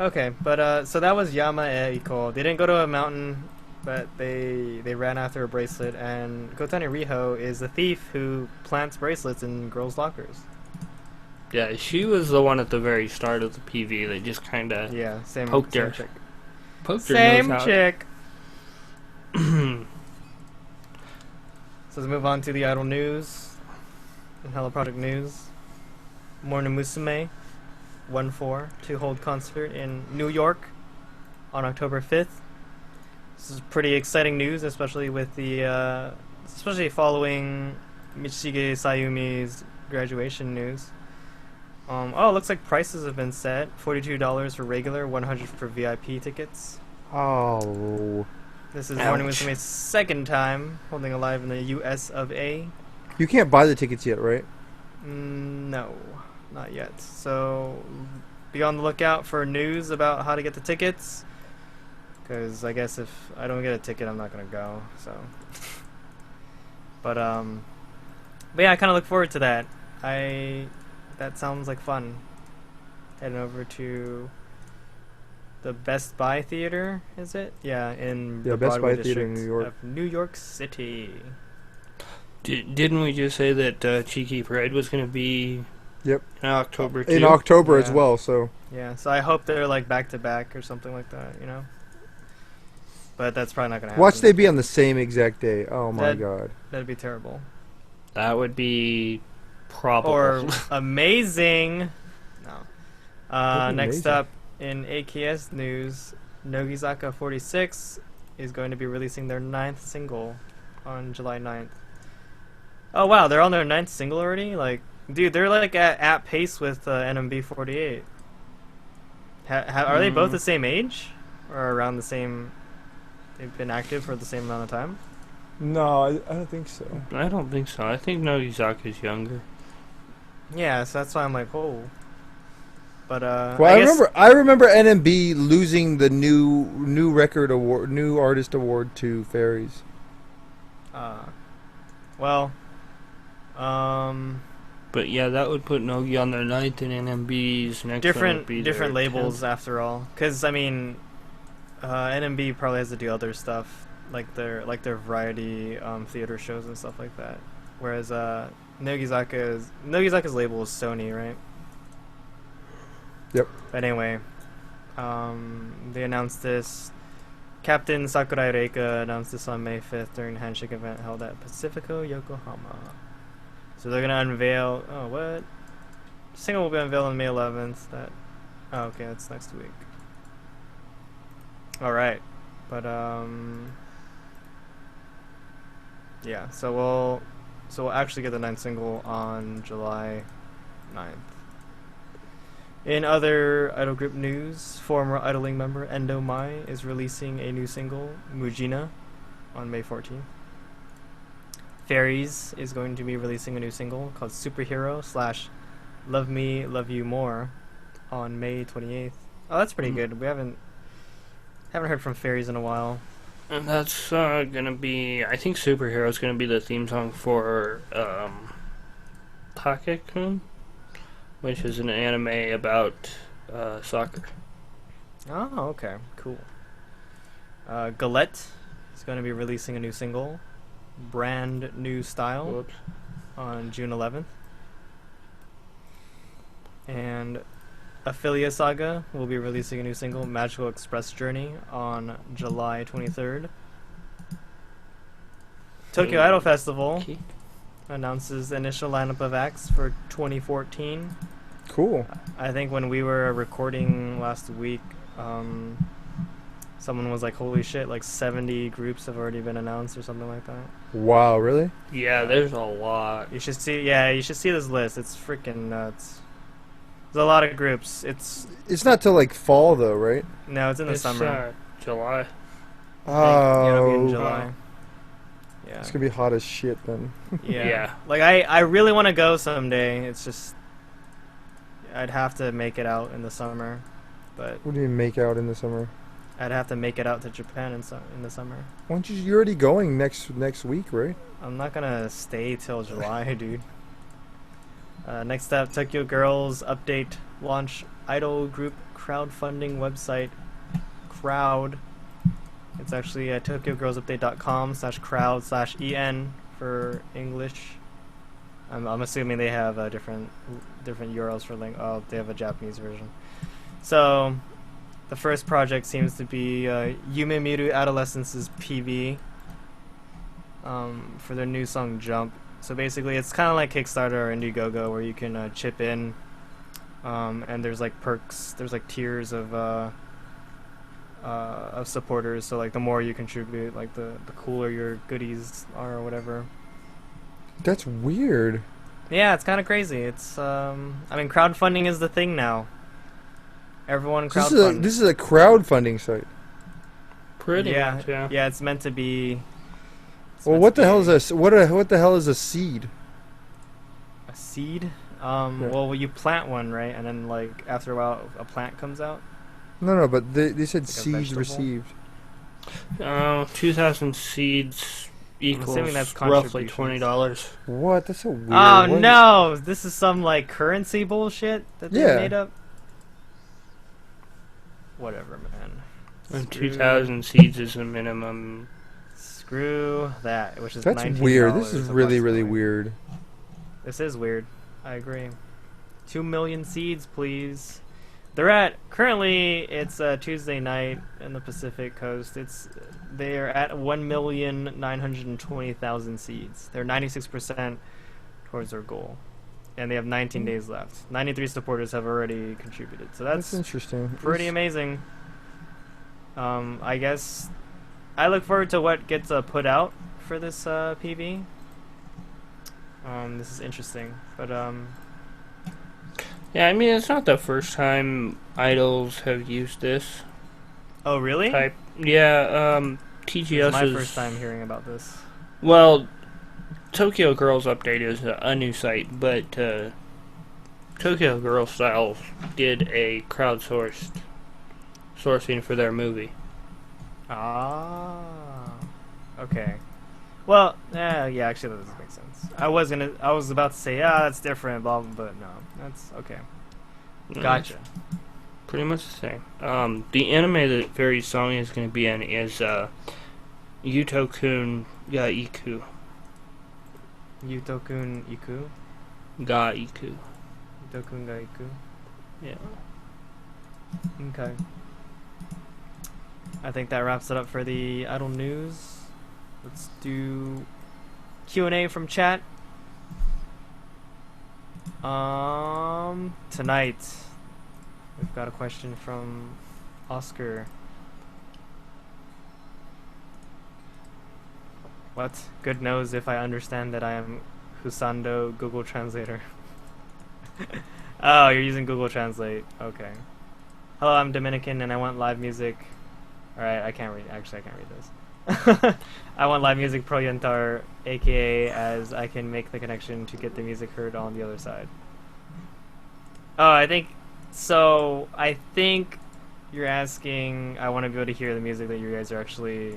Okay, but so that was Yama e Iko. They didn't go to a mountain, but they ran after a bracelet, and Kotani Riho is a thief who plants bracelets in girls' lockers. Yeah, she was the one at the very start of the PV that just kind of Yeah, same Poked same her. chick. poked her Same nose out. chick. So let's move on to the idol news and Hello Project news. Morning Musume to hold concert in New York on October 5th. This is pretty exciting news, especially with the especially following Michige Sayumi's graduation news. It looks like prices have been set. $42 for regular, $100 for VIP tickets. Oh. This is Morning Musumei's second time holding a live in the US of A. You can't buy the tickets yet, right? No, not yet. So be on the lookout for news about how to get the tickets. Because I guess if I don't get a ticket, I'm not going to go. So, But yeah, I kind of look forward to that. That sounds like fun. Heading over to the Best Buy Theater, is it? Yeah, in the Best Broadway Buy Theater in district New York. of New York City. Didn't we just say that Cheeky Parade was going to be Yep. in October too? In October as Yeah. well, so. Yeah, so I hope they're like back to back or something like that, you know? But that's probably not going to happen. Watch they be on the same exact day. Oh my god. That'd be terrible. That would be probable. Or amazing. No. That'd be Next amazing. up in AKS news, Nogizaka 46 is going to be releasing their 9th single on July 9th. Oh wow, they're on their 9th single already? Like, dude, they're like at pace with NMB 48. Are they both the same age? Or around the same... They've been active for the same amount of time? No, I don't think so. I don't think so. I think Nogizaka's younger. Yeah, so that's why I'm like, oh. But Well, I remember NMB losing the new record award, new artist award to Fairies. Well, But yeah, that would put Nogi on their 9th and NMB's next one would be different their labels 10th. after all. Because I mean, NMB probably has to do other stuff like their variety theater shows and stuff like that. Whereas Nogizaka's label is Sony, right? Yep. But anyway, they announced this. Captain Sakurai Reika announced this on May 5th during a handshake event held at Pacifico, Yokohama. So they're gonna unveil. Oh, what? The single will be unveiled on May 11th. Oh, okay, that's next week. All right, but yeah. So we'll actually get the 9th single on July 9th. In other idol group news, former idling member Endo Mai is releasing a new single, Mujina, on May 14th. Fairies is going to be releasing a new single called Superhero / Love Me, Love You More on May 28th. Oh, that's pretty good. We haven't heard from Fairies in a while. And that's gonna be, I think Superhero is gonna be the theme song for Take-kun, which is an anime about soccer. Oh, okay, cool. Galette is going to be releasing a new single, Brand New Style, Whoops. on June 11th. And Ophelia Saga will be releasing a new single, Magical Express Journey, on July 23rd. Tokyo Idol Festival Okay. announces the initial lineup of acts for 2014. Cool. I think when we were recording last week, someone was like, holy shit, like 70 groups have already been announced or something like that. Wow, really? Yeah, there's a lot. You should see this list. It's freaking nuts. There's a lot of groups. It's not till like fall though, right? No, it's in the It's summer. July. Yeah, it'll be in Oh, July. Yeah. it's gonna be hot as shit then. Yeah. Yeah. Like I really want to go someday. It's just I'd have to make it out in the summer, but What do you make out in the summer? I'd have to make it out to Japan in the summer. Why don't you're already going next week, right? I'm not gonna stay till July, dude. Next up, Tokyo Girls update launch idol group crowdfunding website Crowd. It's actually tokyogirlsupdate.com/crowd/en for English. I'm assuming they have different URLs for link. Oh, they have a Japanese version. So the first project seems to be Yume Miru Adolescence's PV for their new song Jump. So basically it's kind of like Kickstarter or Indiegogo where you can chip in And there's like perks. There's like tiers of supporters. So like the more you contribute, like the cooler your goodies are or whatever. That's weird. Yeah, it's kind of crazy. It's I mean, crowdfunding is the thing now. Everyone crowdfund. This is a crowdfunding site. Pretty much, yeah. Yeah, it's meant to be. Well, what the hell is what the hell is a seed? A seed? Well, you plant one, right? And then, like, after a while, a plant comes out? No, but they said Like a seeds vegetable? received. 2,000 seeds equals assuming that's roughly contributions. $20. What? That's so weird. Oh, What is- no! This is some, like, currency bullshit that they Yeah. made up? Whatever, man. And 2,000 seeds is the minimum. Screw that, which is That's $19 weird. This is a really, bus really going. weird. This is weird. I agree. 2 million seeds, please. They're at currently. It's Tuesday night in the Pacific Coast. They are at 1,920,000 seeds. They're 96% towards their goal, and they have 19 days left. 93 supporters have already contributed, so That's that's interesting. pretty amazing. I guess I look forward to what gets put out for this PV. This is interesting, but Yeah, I mean, it's not the first time idols have used this oh really? type. Yeah, This TGS is my is... first time hearing about this. Well, Tokyo Girls Update is a new site, but Tokyo Girl Style did a sourcing for their movie. Ah, okay. Well, yeah, actually that doesn't make sense. I was about to say, that's different, blah, blah, but no, that's okay. Gotcha. Pretty much the same. The anime that Fairy's song is going to be in is Yuto-kun ga Iku. Yuto-kun Iku? Ga Iku. Yuto-kun ga Iku? Yeah. Okay. I think that wraps it up for the idle news. Let's do Q&A from chat. Tonight we've got a question from Oscar. What? Good knows if I understand that I am Husando Google Translator. Oh, you're using Google Translate. Okay. Hello, I'm Dominican and I want live music. Alright, I can't read. Actually, I can't read this. I want live music pro Yantar, aka as I can make the connection to get the music heard on the other side. Oh, I think you're asking, I want to be able to hear the music that you guys are actually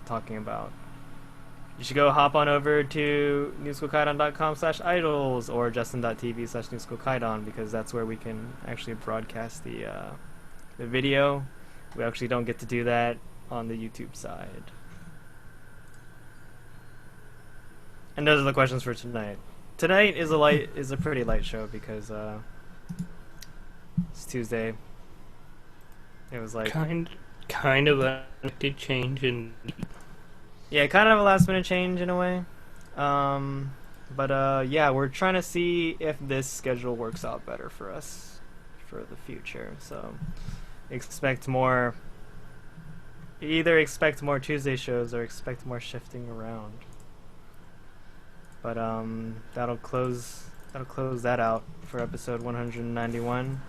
talking about. You should go hop on over to newschoolkaidon.com/idols or justin.tv/newschoolkaidon because that's where we can actually broadcast the video. We actually don't get to do that on the YouTube side. And those are the questions for tonight. Tonight is a pretty light show because it's Tuesday. It was like Kind of a unexpected change in... yeah, kind of a last minute change in a way. But yeah, we're trying to see if this schedule works out better for us for the future. So either expect more Tuesday shows or expect more shifting around. But that'll close that out for episode 191.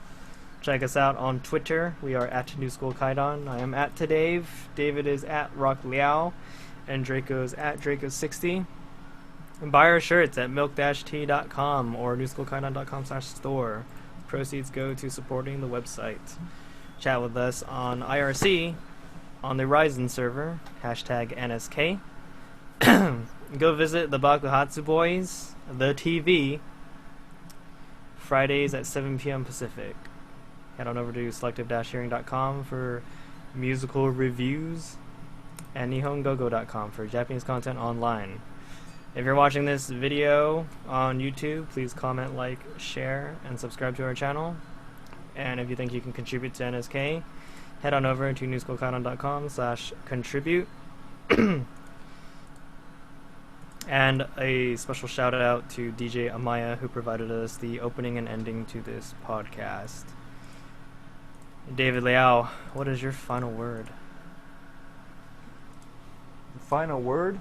Check us out on Twitter. We are at New School Kaidon. I am at Tadave. David is at Rock Liao, and Draco is at Draco60. And buy our shirts at milk-t.com or newschoolkaidon.com/store. Proceeds go to supporting the website. Chat with us on IRC on the Ryzen server, #NSK. Go visit the Bakuhatsu Boys, the TV, Fridays at 7 p.m. Pacific. Head on over to selective-hearing.com for musical reviews and nihongogo.com for Japanese content online. If you're watching this video on YouTube, please comment, like, share, and subscribe to our channel. And if you think you can contribute to NSK, head on over to newschoolkaidon.com/contribute. And a special shout out to DJ Amaya, who provided us the opening and ending to this podcast. David Liao, what is your final word? Final word?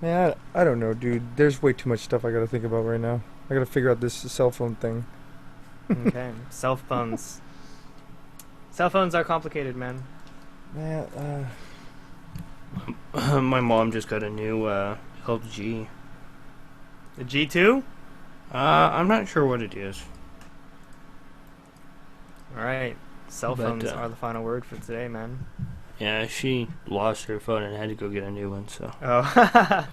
Man, I don't know, dude. There's way too much stuff I gotta think about right now. I gotta figure out this cell phone thing. Okay, cell phones. Cell phones are complicated, man. Man, My mom just got a new LG. The G2? I'm not sure what it is. Alright, cell But, phones are the final word for today, man. Yeah, she lost her phone and had to go get a new one, so. Oh,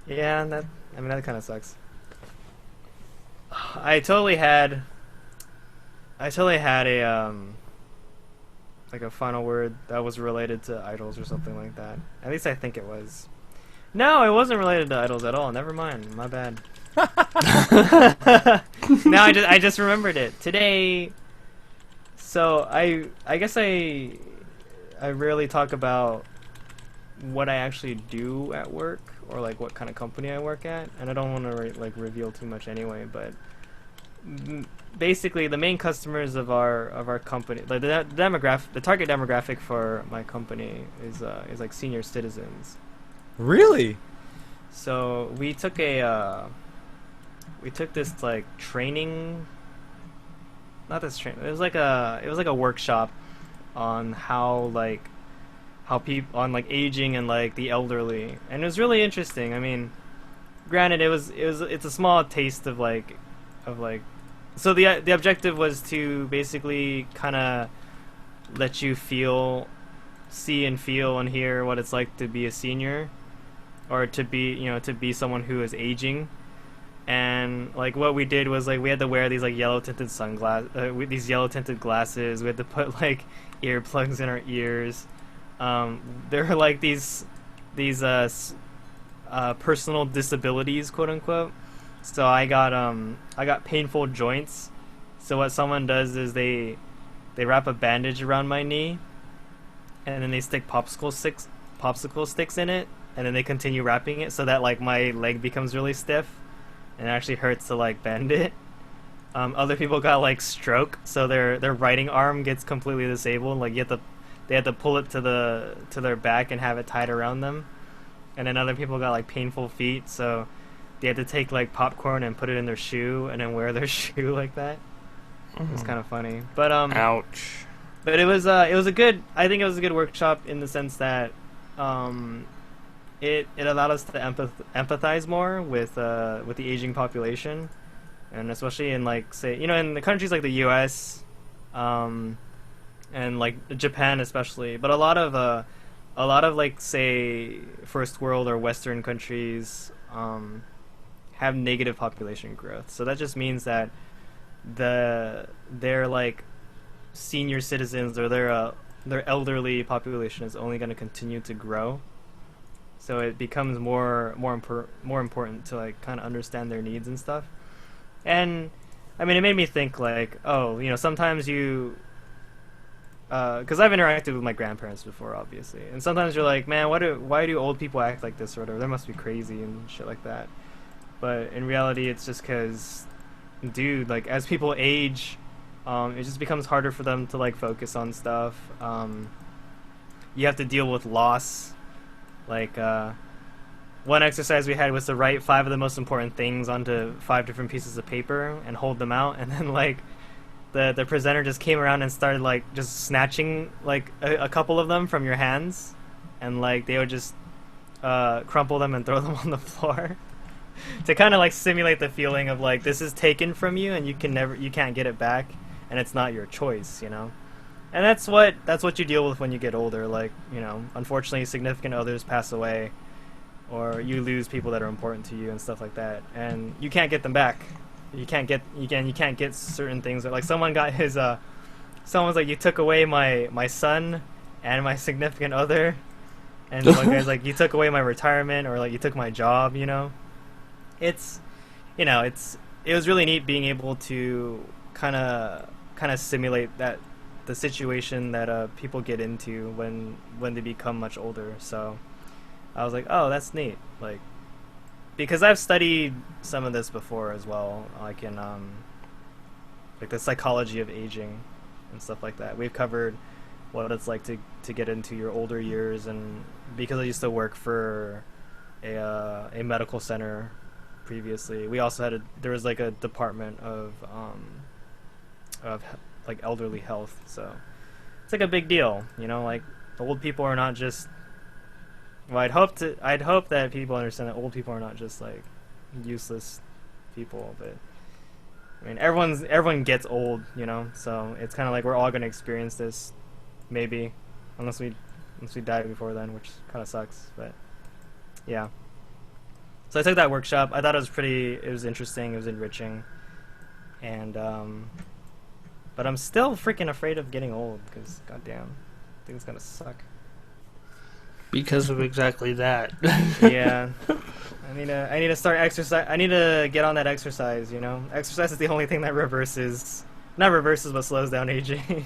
yeah, that kind of sucks. I totally had a like a final word that was related to idols or something like that. At least I think it was. No, it wasn't related to idols at all. Never mind. My bad. Now I just remembered it today. So I guess I rarely talk about what I actually do at work or like what kind of company I work at, and I don't want to like reveal too much anyway. But basically, the main customers of our company, like the target demographic for my company is like senior citizens. really? So we took this like training. Not this training. It was like a workshop on how people on like aging and like the elderly, and it was really interesting. I mean, granted, it's a small taste of like. So the objective was to basically kind of let you see and feel and hear what it's like to be a senior, or to be someone who is aging. And like what we did was like we had to wear these like yellow tinted with these yellow tinted glasses. We had to put like earplugs in our ears. There are like these personal disabilities, quote unquote. So I got painful joints. So what someone does is they wrap a bandage around my knee, and then they stick popsicle sticks in it, and then they continue wrapping it so that like my leg becomes really stiff, and it actually hurts to like bend it. Other people got like stroke, so their writing arm gets completely disabled. Like they had to pull it to their back and have it tied around them. And then other people got like painful feet, so they had to take like popcorn and put it in their shoe and then wear their shoe like that. It was kind of funny, but Ouch. But it was a good workshop in the sense that it allowed us to empathize more with the aging population, and especially in like say in the countries like the U.S. And like Japan especially, but a lot of like say first world or Western countries have negative population growth. So that just means that their like senior citizens or their elderly population is only going to continue to grow. So it becomes more important to like kind of understand their needs and stuff. And I mean, it made me think like, sometimes you, because I've interacted with my grandparents before, obviously, and sometimes you're like, man, why do old people act like this, or whatever? They must be crazy and shit like that. But in reality, it's just because, dude, like as people age, it just becomes harder for them to like focus on stuff. You have to deal with loss. Like one exercise we had was to write 5 of the most important things onto 5 different pieces of paper and hold them out, and then like the presenter just came around and started like just snatching like a couple of them from your hands, and like they would just crumple them and throw them on the floor to kind of like simulate the feeling of like this is taken from you and you can't get it back, and it's not your choice, And that's what you deal with when you get older. Like, unfortunately significant others pass away, or you lose people that are important to you and stuff like that, and you can't get them back. You can't get certain things. Like someone got his someone's like, you took away my son and my significant other, and one guy's like, you took away my retirement, or like you took my job. It was really neat being able to kind of simulate the situation that people get into when they become much older. So I was like, oh, that's neat. Like, because I've studied some of this before as well, like in like the psychology of aging and stuff like that. We've covered what it's like to get into your older years, and because I used to work for a medical center previously, we also there was like a department of like elderly health, so it's like a big deal, you know. Like old people are not just. Well, I'd hope that people understand that old people are not just like useless people, but I mean everyone gets old, you know. So it's kind of like we're all gonna experience this, maybe, unless we die before then, which kind of sucks. But yeah. So I took that workshop. I thought it was interesting. It was enriching, and but I'm still freaking afraid of getting old because goddamn, I think it's gonna suck. Because of exactly that. Yeah. I need to start exercise. I need to get on that exercise, you know. Exercise is the only thing that not reverses, but slows down aging.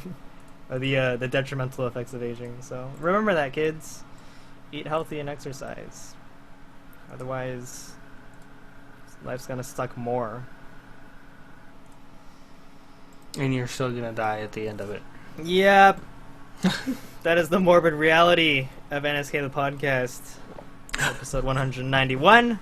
Or the detrimental effects of aging. So remember that, kids. Eat healthy and exercise. Otherwise, life's gonna suck more. And you're still gonna die at the end of it. Yep. That is the morbid reality of NSK the Podcast, episode 191.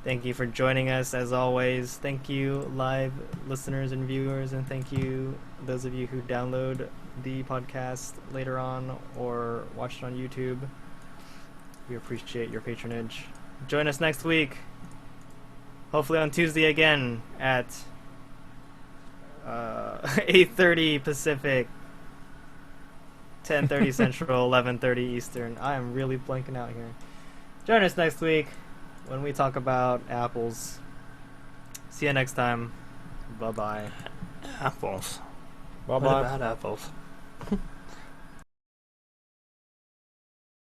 Thank you for joining us, as always. Thank you, live listeners and viewers, and thank you, those of you who download the podcast later on or watch it on YouTube. We appreciate your patronage. Join us next week, hopefully on Tuesday again at 8:30 Pacific, 10:30 Central, 11:30 Eastern. I am really blanking out here. Join us next week when we talk about apples. See you next time. Bye-bye. Apples. Bye-bye. What about apples?